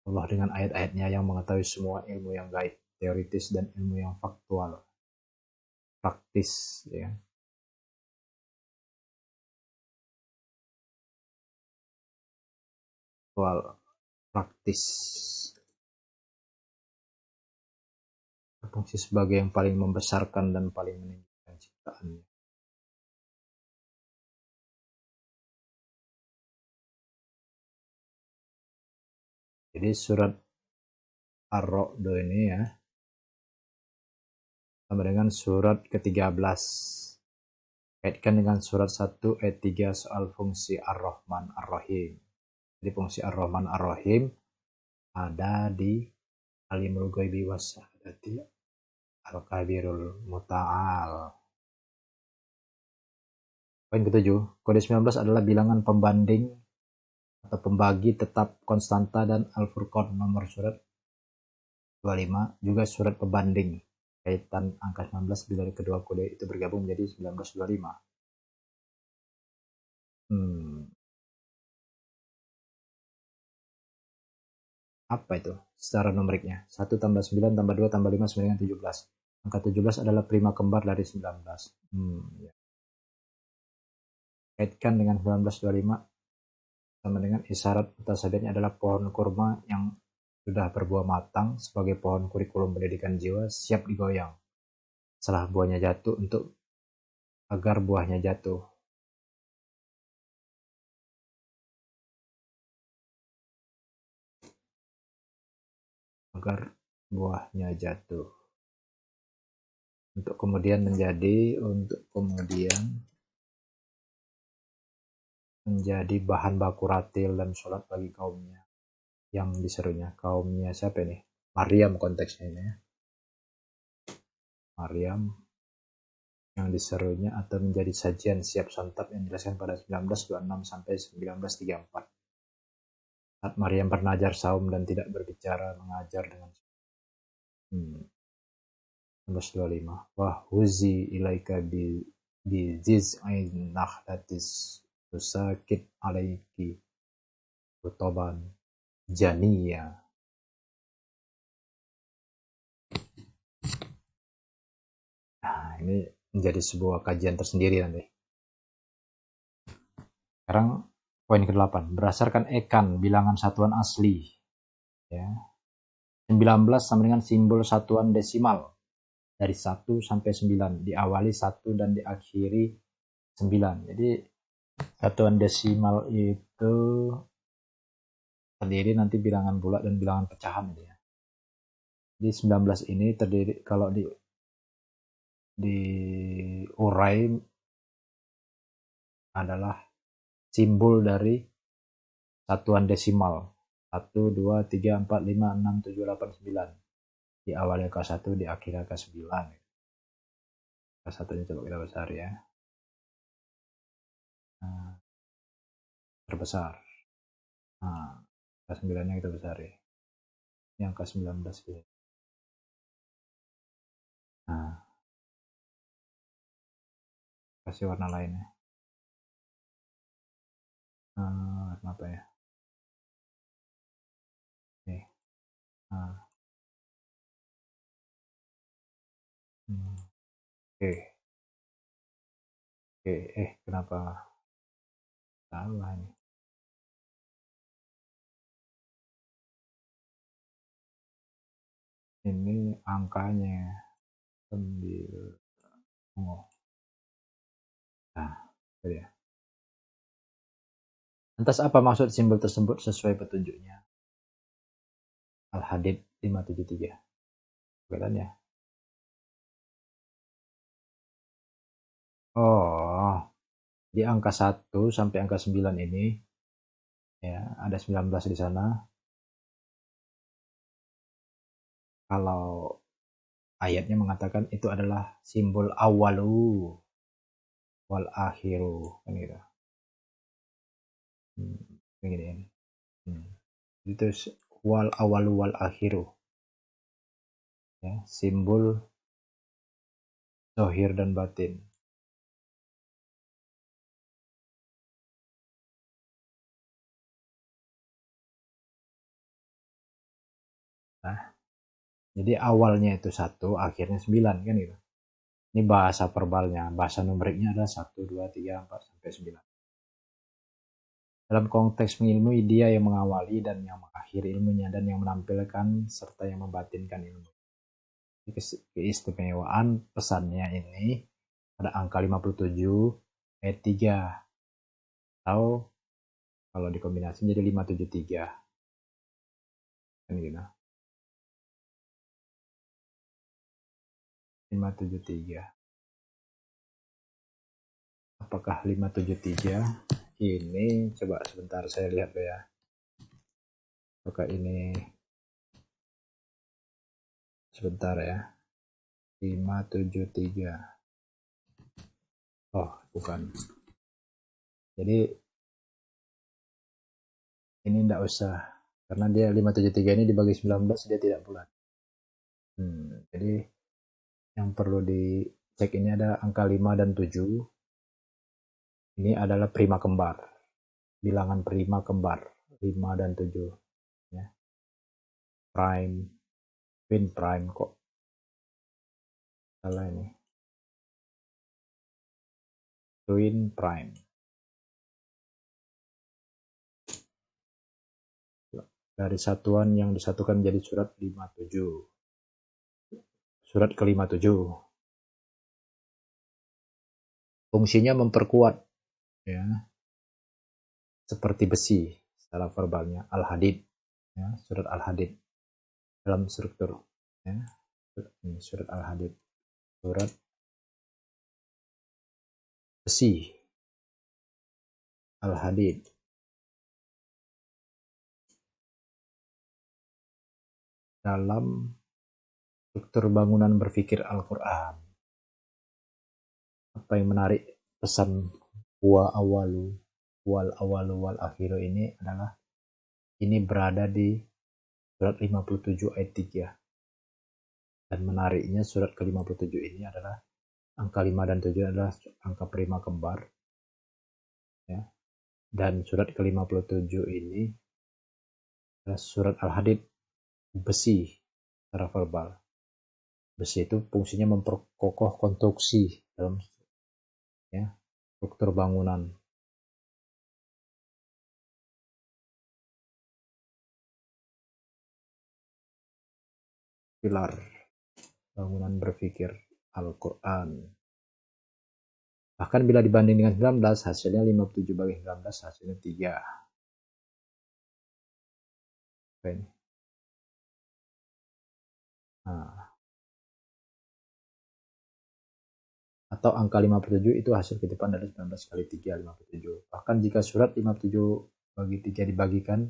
S1: Allah dengan ayat-ayatnya yang mengetahui semua ilmu yang gaib, teoritis dan ilmu yang faktual, praktis, ya. Faktual, praktis. Berfungsi sebagai yang paling membesarkan dan paling meninggikan ciptaannya. Jadi surat Ar-Ra'd ini ya sama dengan surat ke-13. Kaitkan dengan surat 1 ayat 3 soal fungsi Ar-Rahman Ar-Rahim. Jadi fungsi Ar-Rahman Ar-Rahim ada di Alimul Ghaibi Wasyahadati Al-Kabirul Muta'al. Poin ke-7, kode 19 adalah bilangan pembanding atau pembagi tetap konstanta dan Al-Furqan nomor surat 25 juga surat pembanding. Kaitan angka 19 bila kedua kode itu bergabung menjadi 1925. Apa itu secara numeriknya? 1 tambah 9 tambah 2 tambah 5 sama dengan 17. Angka 17 adalah prima kembar dari 19. Ya. Kaitkan dengan 1925 sama dengan isyarat mutasabihatnya adalah pohon kurma yang sudah berbuah matang sebagai pohon kurikulum pendidikan jiwa siap digoyang setelah buahnya jatuh agar buahnya jatuh. Agar buahnya jatuh. Untuk kemudian menjadi bahan baku ratil dan sholat bagi kaumnya yang diserunya. Kaumnya siapa ini? Maryam konteksnya ini ya. Maryam yang diserunya atau menjadi sajian siap santap yang dijelaskan pada 1926 sampai 1934. Saat Maryam bernajar saum dan tidak berbicara mengajar dengan 1925. Wa huzi ilaika bi jiz'in nakhdatis tusakit alaiki rutoban janiya. Nah, ini menjadi sebuah kajian tersendiri nanti. Sekarang poin ke-8. Berdasarkan Ekan, bilangan satuan asli. Ya. 19 sama dengan simbol satuan desimal. Dari 1 sampai 9. Diawali 1 dan diakhiri 9. Jadi satuan desimal itu terdiri nanti bilangan bulat dan bilangan pecahan. Ya. Jadi 19 ini terdiri kalau diurai adalah simbol dari satuan desimal 1, 2, 3, 4, 5, 6, 7, 8, 9 di awal angka 1 di akhir angka 9. Angka 1 nya coba kita besar ya. Nah, terbesar. Nah, angka 9 nya kita besar ya. Ini angka 19 ya. Nah, kasih warna lainnya. apa ya? Oke. Nah, oke. Oke. Kenapa salah ini? Ini angkanya 9. Oh, nah, itu ya. Lantas apa maksud simbol tersebut sesuai petunjuknya? Al-Hadid 573. Kelihatan ya? Oh, di angka 1 sampai angka 9 ini, ya, ada 19 di sana. Kalau ayatnya mengatakan itu adalah simbol awalu wal akhiru, kan gitu. Begini ini. Itu wal awalu wal akhiru, ya, simbol zahir dan batin. Nah, jadi awalnya itu 1, akhirnya 9, kan gitu. Ini bahasa verbalnya, bahasa numeriknya adalah 1, 2, 3, 4, sampai 9. Dalam konteks mengilmui, dia yang mengawali dan yang mengakhiri ilmunya, dan yang menampilkan serta yang membatinkan ilmu. Keistimewaan pesannya ini pada angka 57 ayat 3, atau kalau dikombinasi jadi 573, kan gitu. 573. Apakah 573 ini, coba sebentar saya lihat ya. Apakah ini, sebentar ya. 573. Oh, bukan. Jadi ini enggak usah, karena dia 573 ini dibagi 19 dia tidak bulat. Jadi yang perlu dicek ini ada angka 5 dan 7. Ini adalah prima kembar. Bilangan prima kembar 5 dan 7, ya. Prime, twin prime kok. Salah ini. Twin prime. Dari satuan yang disatukan menjadi surat 57. Surat ke-57. Fungsinya memperkuat, ya, seperti besi secara verbalnya. Al-Hadid, ya, surat Al-Hadid dalam struktur, ya. Ini surat Al-Hadid, surat besi, Al-Hadid. Dalam struktur bangunan berpikir Al-Quran, apa yang menarik pesan wa awalu wal akhiru ini adalah ini berada di surat 57 ayat 3. Dan menariknya surat ke-57 ini adalah angka 5 dan 7 adalah angka prima kembar, ya. Dan surat ke-57 ini adalah surat Al-Hadid, besi secara verbal. Besi itu fungsinya memperkokoh konstruksi dalam, ya, struktur bangunan. Pilar bangunan berpikir Al-Quran. Bahkan bila dibanding dengan 19, hasilnya 57 bagi 19, hasilnya 3. Ini. Nah, atau angka 57 itu hasil kutipan dari 19 kali 3, 57. Bahkan jika surat 57 bagi 3 dibagikan,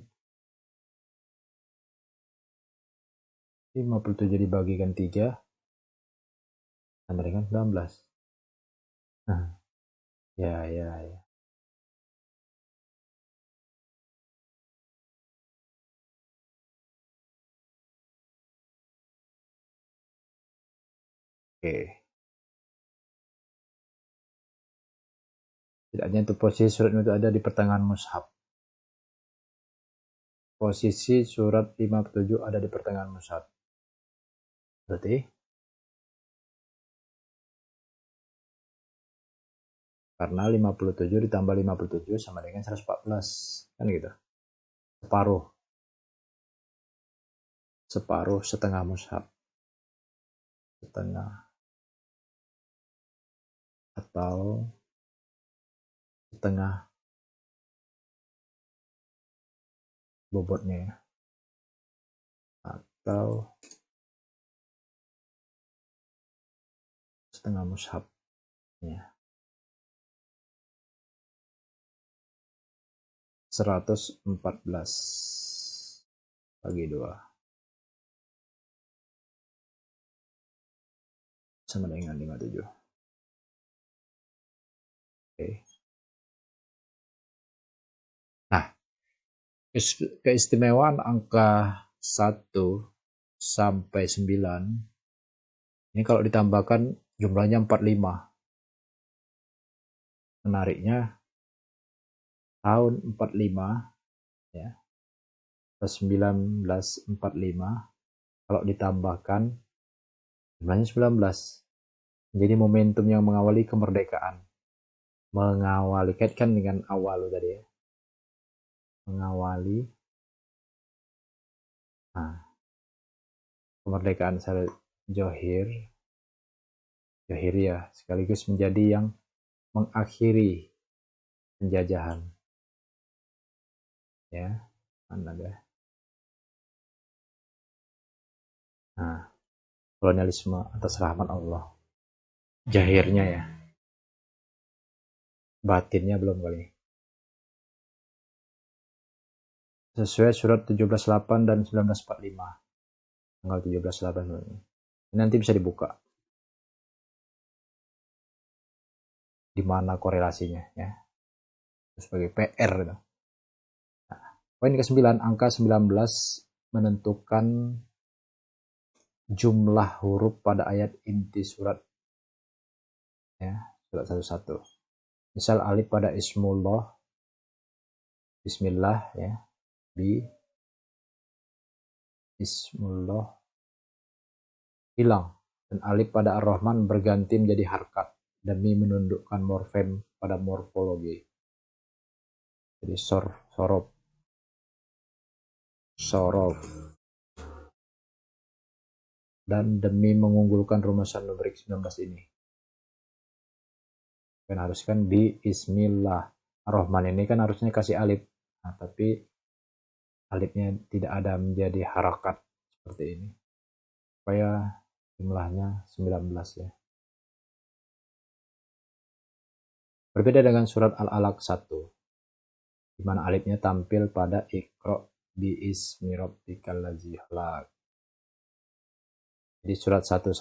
S1: 57 dibagikan 3 sama dengan 19. Nah, ya. Oke. Setidaknya itu posisi surat itu ada di pertengahan mushaf. posisi surat 57 ada di pertengahan mushaf. Berarti karena 57 ditambah 57 sama dengan 114. Kan gitu. Separuh setengah mushaf. Setengah atau setengah bobotnya ya. Atau setengah mushaf ya. 114 bagi 2 sama dengan 57. Oke. Nah, keistimewaan angka 1 sampai 9 ini kalau ditambahkan jumlahnya 45. Menariknya tahun 45 ya. 1945 kalau ditambahkan jumlahnya 19. Jadi momentum yang mengawali kemerdekaan. Mengawali kaitkan dengan awal tadi ya. Mengawali kemerdekaan Johir sekaligus menjadi yang mengakhiri penjajahan ya. Kolonialisme atas rahmat Allah. Jahirnya ya, batinnya belum kali. Sesuai surat 17.8 dan 1945. Tanggal 17.8 ini. Nanti bisa dibuka. Di mana korelasinya ya. Sebagai PR gitu. Nah, poin ke-9, angka 19 menentukan jumlah huruf pada ayat inti surat ya, surat 11. Misal alif pada ismullah, bismillah ya, bismillah hilang dan alif pada ar-Rahman berganti menjadi harkat demi menundukkan morfem pada morfologi. Jadi sorof dan demi mengunggulkan rumusan numerik 19 ini. Kan harus kan bismillah. Ar-Rahman ini kan harusnya kasih alif. Nah, tapi alifnya tidak ada menjadi harakat seperti ini. Supaya jumlahnya 19 ya. Berbeda dengan surat Al-Alaq 1, di mana alifnya tampil pada Iqra bi'ismi rabbikal ladzi khalaq. Di surat 11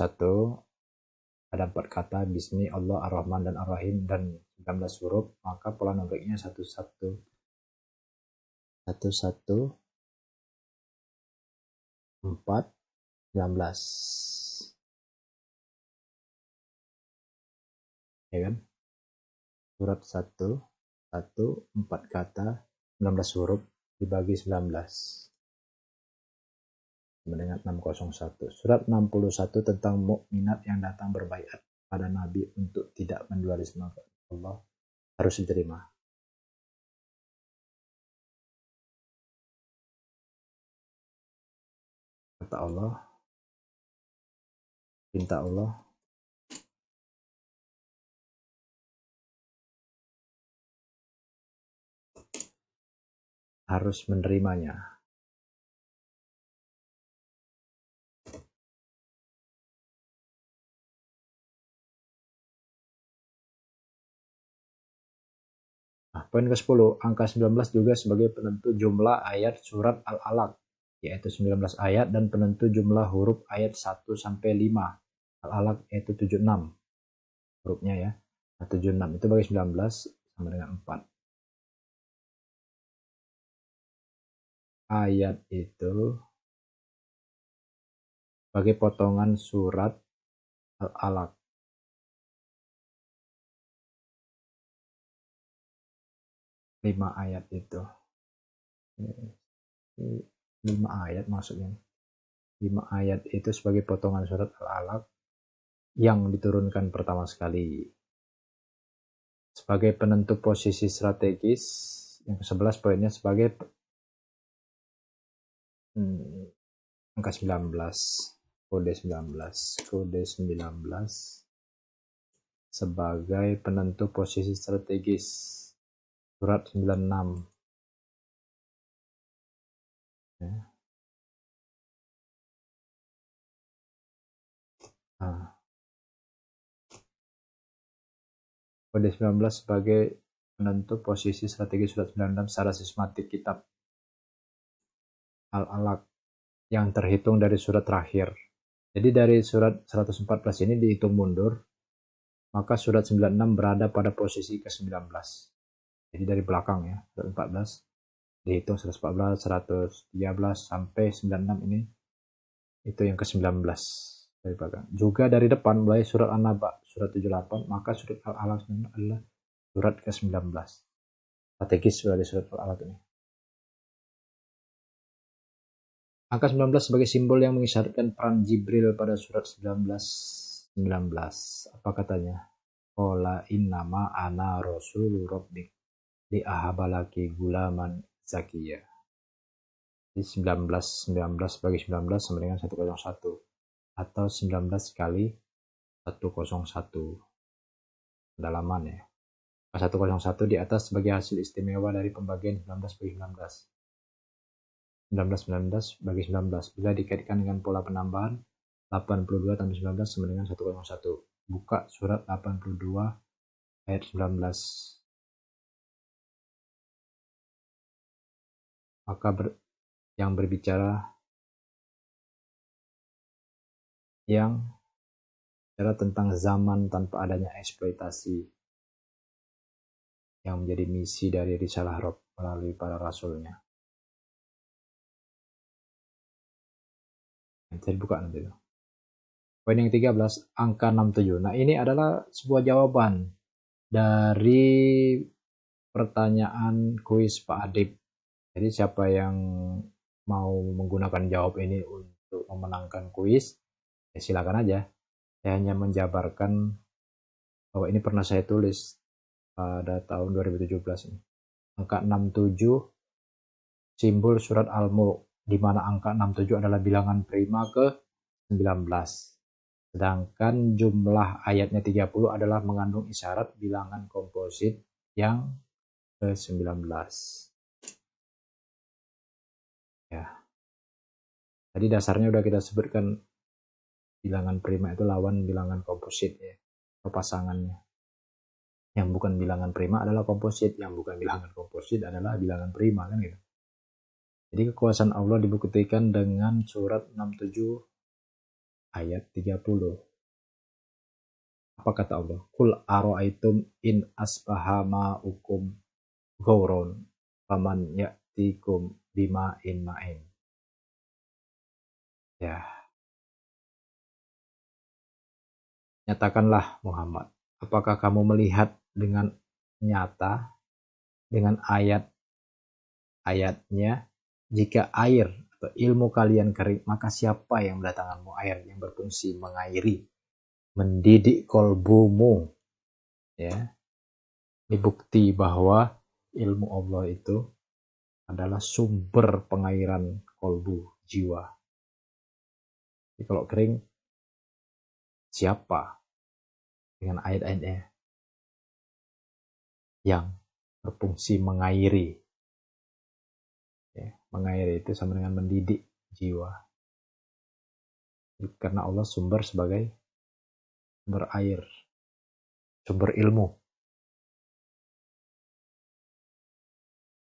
S1: ada 4 kata bismi Allah Ar-Rahman dan Ar-Rahim dan 19 huruf, maka pola numeriknya 11 4 19. Ya kan? Surat 1 4 kata 19 huruf dibagi 19 dengan 601. Surat 61 tentang mukminat yang datang berbaiat pada Nabi untuk tidak mendualisme Allah harus diterima. Kata Allah, pinta Allah, harus menerimanya. Nah, poin ke-10, angka 19 juga sebagai penentu jumlah ayat surat Al-Alaq, yaitu 19 ayat, dan penentu jumlah huruf ayat 1 sampai 5. Al-Alaq yaitu 76 hurufnya ya. Nah, 76 itu bagi 19 sama dengan 4. Ayat itu bagi potongan surat Al-Alaq. Lima ayat itu. 5 ayat maksudnya. 5 ayat itu sebagai potongan surat Al-Alaq yang diturunkan pertama sekali. Sebagai penentu posisi strategis, yang ke-11 poinnya sebagai angka 19, kode 19 sebagai penentu posisi strategis. Surat 96. Ya. Nah, kode 19 sebagai penentu posisi strategi surat 96 secara sistematik kitab Al-Alaq yang terhitung dari surat terakhir. Jadi dari surat 114 ini dihitung mundur, maka surat 96 berada pada posisi ke-19. Jadi dari belakang ya, surat 14 dihitung 114, 113 sampai 96 ini itu yang ke-19 dari belakang. Juga dari depan mulai surat An-Naba, surat 78, maka surat Al-Alaq adalah surat ke-19. Strategis dari surat Al-Alaq ini. Angka 19 sebagai simbol yang mengisyaratkan peran Jibril pada surat 19. Apa katanya? Qala innama ana rasulu rabbik li ahabalaki gulaman zakiyah. Jadi 19 bagi 19 sama dengan 101 atau 19 kali 101 dalaman ya. 101 di atas sebagai hasil istimewa dari pembagian 19 bagi 19. 19 bagi 19 bila dikaitkan dengan pola penambahan 82 tambah 19 sama dengan 101. Buka surat 82 ayat 19. Maka yang berbicara tentang zaman tanpa adanya eksploitasi yang menjadi misi dari risalah Rob melalui para rasulnya. Nanti buka nanti. Poin yang 13, angka 67. Nah ini adalah sebuah jawaban dari pertanyaan kuis Pak Adib. Jadi siapa yang mau menggunakan jawab ini untuk memenangkan kuis, ya silakan aja. Saya hanya menjabarkan bahwa ini pernah saya tulis pada tahun 2017 ini. Angka 67 simbol surat Al-Mulk, di mana angka 67 adalah bilangan prima ke 19. Sedangkan jumlah ayatnya 30 adalah mengandung isyarat bilangan komposit yang ke-19. Ya. Tadi dasarnya udah kita sebutkan, bilangan prima itu lawan bilangan komposit ya, atau pasangannya. Yang bukan bilangan prima adalah komposit, yang bukan bilangan komposit adalah bilangan prima kan gitu. Jadi kekuasaan Allah dibuktikan dengan surat 67 ayat 30. Apa kata Allah? Qul aro'aitum in asbaha ma'ukum ghauron faman ya'tikum bima'in ma'in. Ya. Nyatakanlah Muhammad, apakah kamu melihat dengan nyata dengan ayat-ayatnya jika air atau ilmu kalian kering, maka siapa yang mendatangkanmu air yang berfungsi mengairi, mendidik kolbumu, ya. Ini bukti bahwa ilmu Allah itu adalah sumber pengairan kolbu, jiwa. Jadi kalau kering, siapa dengan ayat-ayatnya yang berfungsi mengairi? Ya, mengairi itu sama dengan mendidik jiwa. Karena Allah sumber sebagai sumber air, sumber ilmu.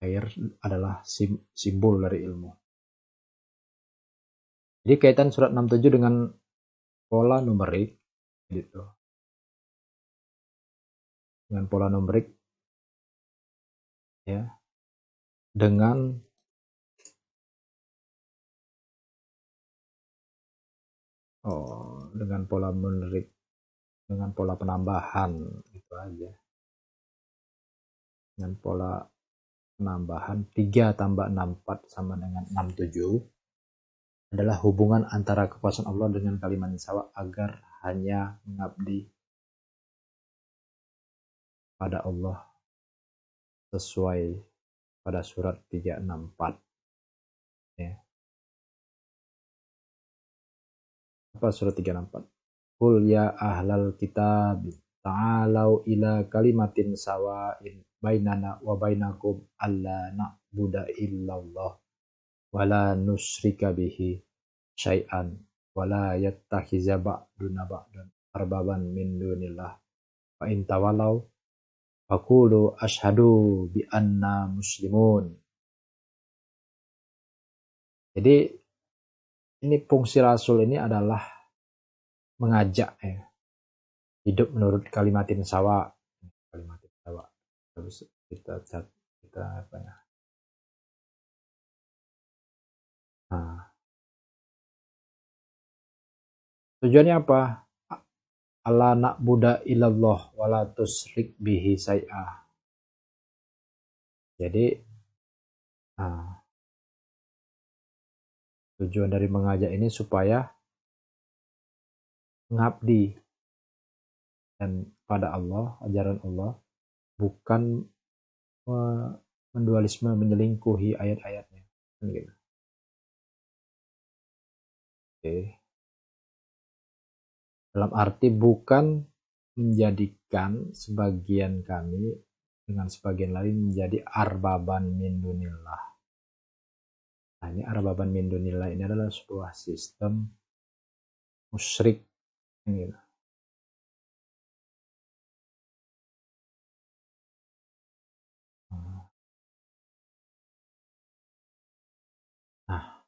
S1: Air adalah simbol dari ilmu. Jadi kaitan surat 67 dengan pola numerik gitu. Dengan pola numerik ya. Dengan dengan pola numerik, dengan pola penambahan gitu aja. Dengan pola penambahan 3 tambah 64 sama dengan 67 adalah hubungan antara kekuasaan Allah dengan kalimat sawa agar hanya mengabdi pada Allah sesuai pada surat 364 ya. Apa surat 364? Qul ya ahlal kitab ta'alau ila kalimatin sawa'in bainana wa bainakum alla na'budu illallah wa la nusyrika bihi syai'an wa la yattakhiza ba'duna ba'dan arbaban min dunillah fa in tawallaw faqulu asyhadu bi anna muslimun. Jadi ini fungsi Rasul ini adalah mengajak ya, hidup menurut kalimatin sawa. Kalimatin sawa. Terus kita apa ya? Nah, tujuannya apa? Allah na'budu illallah wa la tusyrik bihi syai'ah. Jadi tujuan dari mengajak ini supaya mengabdi dan pada Allah, ajaran Allah, bukan mendualisme, menyelingkuhi ayat-ayatnya. Gitu. Oke. Dalam arti bukan menjadikan sebagian kami dengan sebagian lain menjadi arbaban min dunillah. Nah, ini arbaban min dunillah ini adalah sebuah sistem musyrik. Gitu. Nah,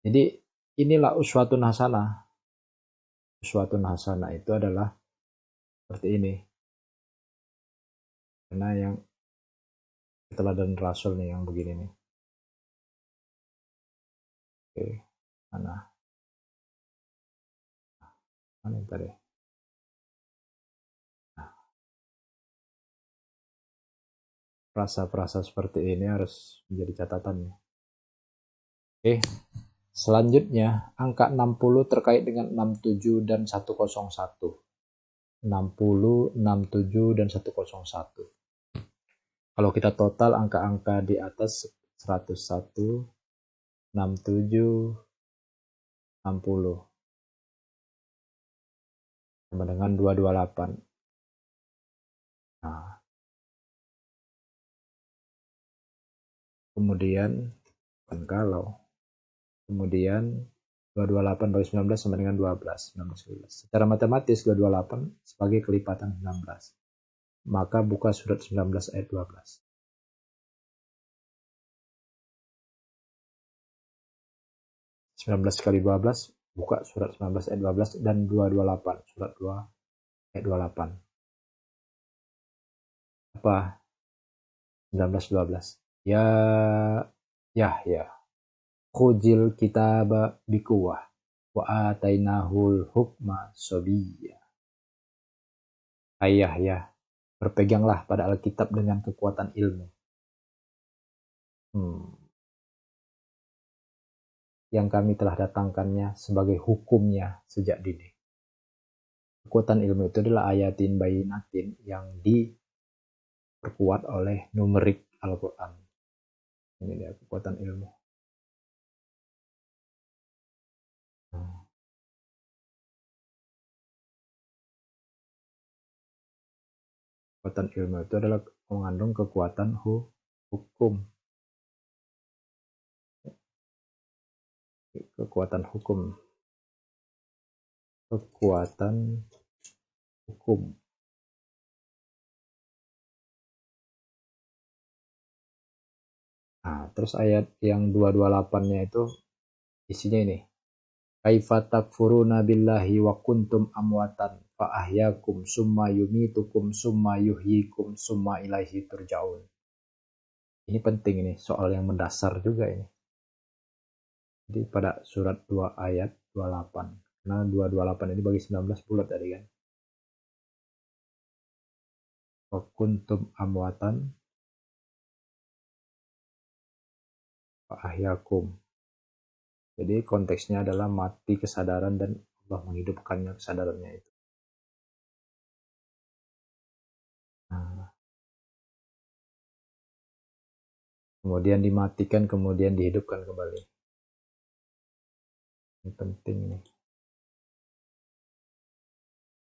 S1: jadi inilah uswatun hasanah. Uswatun hasanah itu adalah seperti ini. Karena yang teladan Rasul nih yang begini nih. Oke, mana yang tadi? Nah, frasa-frasa seperti ini harus menjadi catatannya. Oke, selanjutnya angka 60 terkait dengan 67 dan 101. 60, 67, dan 101. Kalau kita total angka-angka di atas 101, 67, 60 sama dengan 228. Nah, kemudian kemudian 228 bagi 19 sama dengan 12. 19. Secara matematis 228 sebagai kelipatan 19. Maka buka surat 19 ayat 12. 19 kali 12 buka surat 19 ayat 12 dan 228 surat 2 ayat 28. Apa? 19:12. Ya Yahya khujil kitaba bikuwah wa atainahul hukma sobiyya. Hai Yahya, berpeganglah pada Alkitab dengan kekuatan ilmu. Yang kami telah datangkannya sebagai hukumnya sejak dini. Kekuatan ilmu itu adalah ayatin bayinatin yang diperkuat oleh numerik Al-Quran. Ini dia kekuatan ilmu. Kekuatan ilmu itu adalah mengandung kekuatan hukum. Kekuatan hukum. Kekuatan hukum. Nah, terus ayat yang 228-nya itu isinya ini. Kaifa takfuruna billahi wa kuntum amwatan fa ahyakum summa yumitukum summa yuhyikum summa ilaihi turja'un. Ini penting ini, soal yang mendasar juga ini. Jadi pada surat 2 ayat 28. Karena 228 ini bagi 19 bulat tadi kan. Wa kuntum amwatan ahyakum. Jadi konteksnya adalah mati kesadaran dan Allah menghidupkannya kesadarannya itu. Nah, kemudian dimatikan, kemudian dihidupkan kembali. Ini penting nih.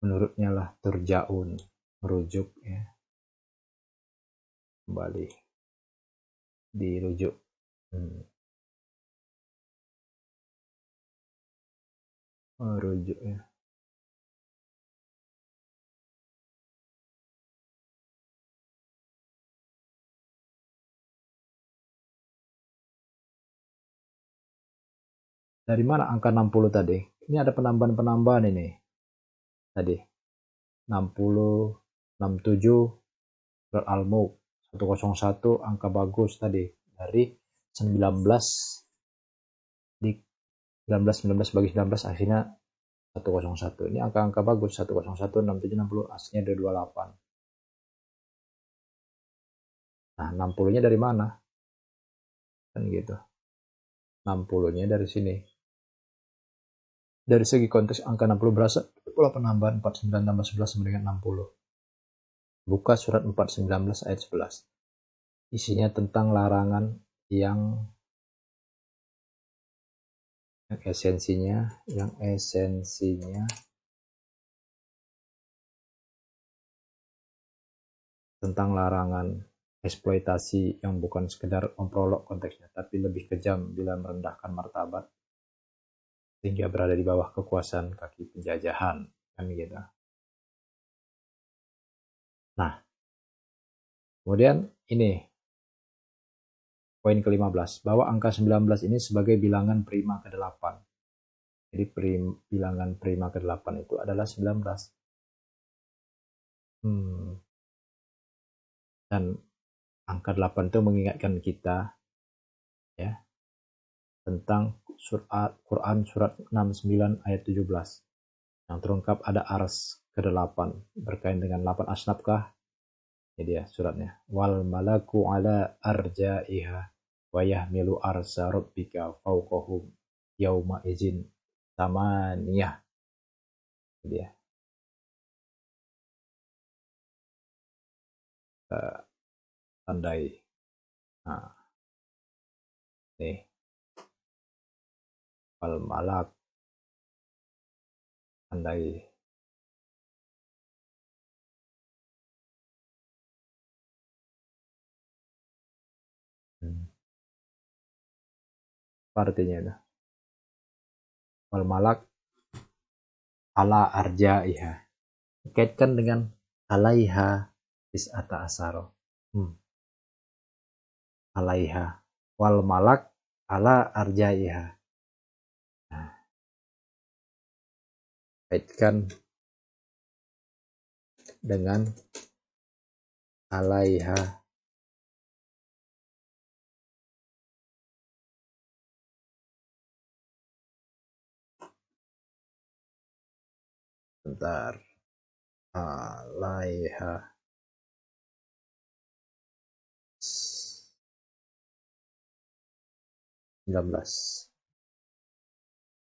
S1: Menurutnya lah turja'un, merujuk ya. Kembali. Dirujuk. Merujuk ya. Dari mana angka 60 tadi? Ini ada penambahan-penambahan ini. Tadi 60, 67, surat Al-Mulk 101, angka bagus tadi. Dari 19 di 19 bagi 19 akhirnya 101. Ini angka-angka bagus 101, 67, 60 aslinya ada 28. Nah, 60-nya dari mana? Kan gitu. 60-nya dari sini. Dari segi konteks angka 60 berasa pola penambahan 49 tambah 11 sama dengan 60. Buka surat 419 ayat 11. Isinya tentang larangan yang esensinya tentang larangan eksploitasi yang bukan sekedar memperolok konteksnya, tapi lebih kejam bila merendahkan martabat sehingga berada di bawah kekuasaan kaki penjajahan, kan gitu. Nah, kemudian ini poin ke-15, bahwa angka 19 ini sebagai bilangan prima ke-8. Jadi bilangan prima ke-8 itu adalah 19. Dan angka 8 itu mengingatkan kita ya tentang Quran surat 69 ayat 17 yang terungkap ada ars ke-8 berkaitan dengan 8 asnafkah. Ini dia suratnya. Wal malaku ala arja'iha wa yahmilu arsa rabbika fawqahum yauma izin tamaniyah. Ini dia. Tandai. Nah, nih. Wal malak tandai. Apa artinya itu? Wal malak ala arja'iha. Kaitkan dengan alaiha tis'ata asaro. Alaiha wal malak ala arjaiha. Nah, kaitkan dengan alaiha. Bentar. Alaiha.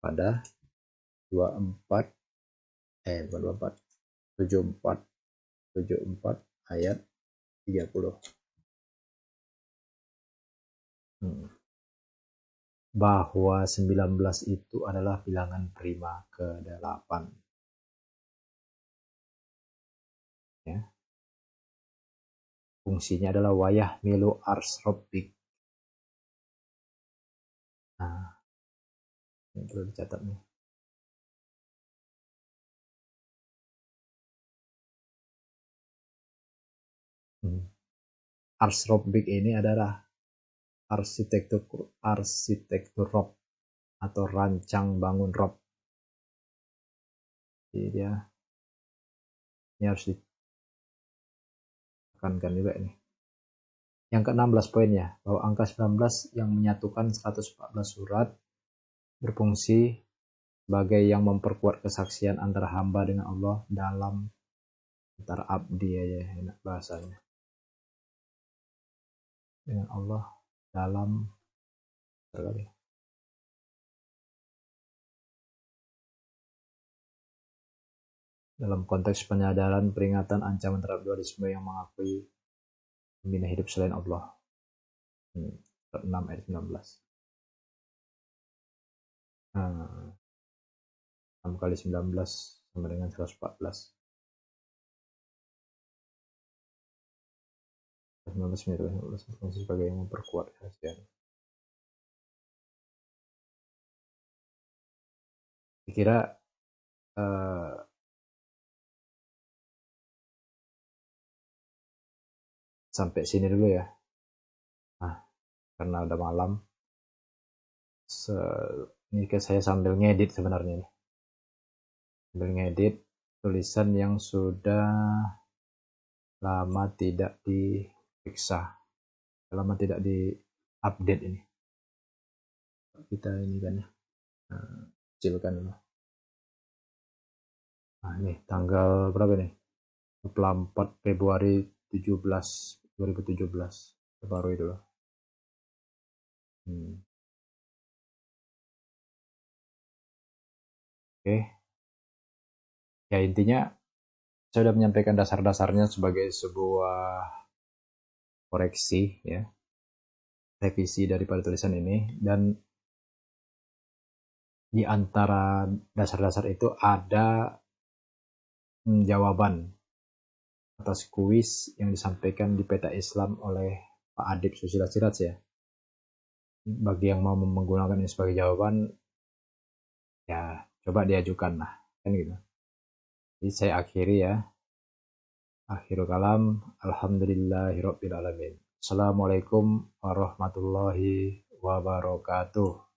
S1: Pada 24 74 ayat 30. Bahwa 19 itu adalah bilangan prima ke-8. Ya. Fungsinya adalah wayah milu ars rabbik. Nah, ini perlu dicatat nih. Ars rabbik ini adalah arsitektur Rob atau rancang bangun Rob. Jadi dia ini harus ditekankan juga ini. Yang ke-16 poinnya, bahwa angka 19 yang menyatukan 114 surat berfungsi sebagai yang memperkuat kesaksian antara hamba dengan Allah dalam antara abdi ya enak bahasanya. Dengan Allah dalam Terkali. Dalam konteks penyadaran, peringatan, ancaman terhadap dualisme yang mengakui membina hidup selain Allah. 6 ayat 19. Nah, 6 kali 19 sama dengan 114. 19 sebagai yang memperkuat kesaksian. Kira sampai sini dulu ya. Nah, karena udah malam. Ini saya sambil ngedit sebenarnya nih. Sambil ngedit tulisan yang sudah lama tidak diperiksa, lama tidak diupdate ini. Kita ini kan ya, kecilkan dulu. Nah, ini tanggal berapa nih? 24 Februari 2017. Baru itu loh. Oke. Ya intinya saya sudah menyampaikan dasar-dasarnya sebagai sebuah koreksi ya, revisi daripada tulisan ini, dan di antara dasar-dasar itu ada jawaban atas kuis yang disampaikan di Peta Islam oleh Pak Adib Susila Siraj ya. Bagi yang mau menggunakan ini sebagai jawaban, ya coba diajukan lah, kan gitu. Jadi saya akhiri ya. Akhirul kalam, alhamdulillahirabbil alamin. Assalamualaikum warahmatullahi wabarakatuh.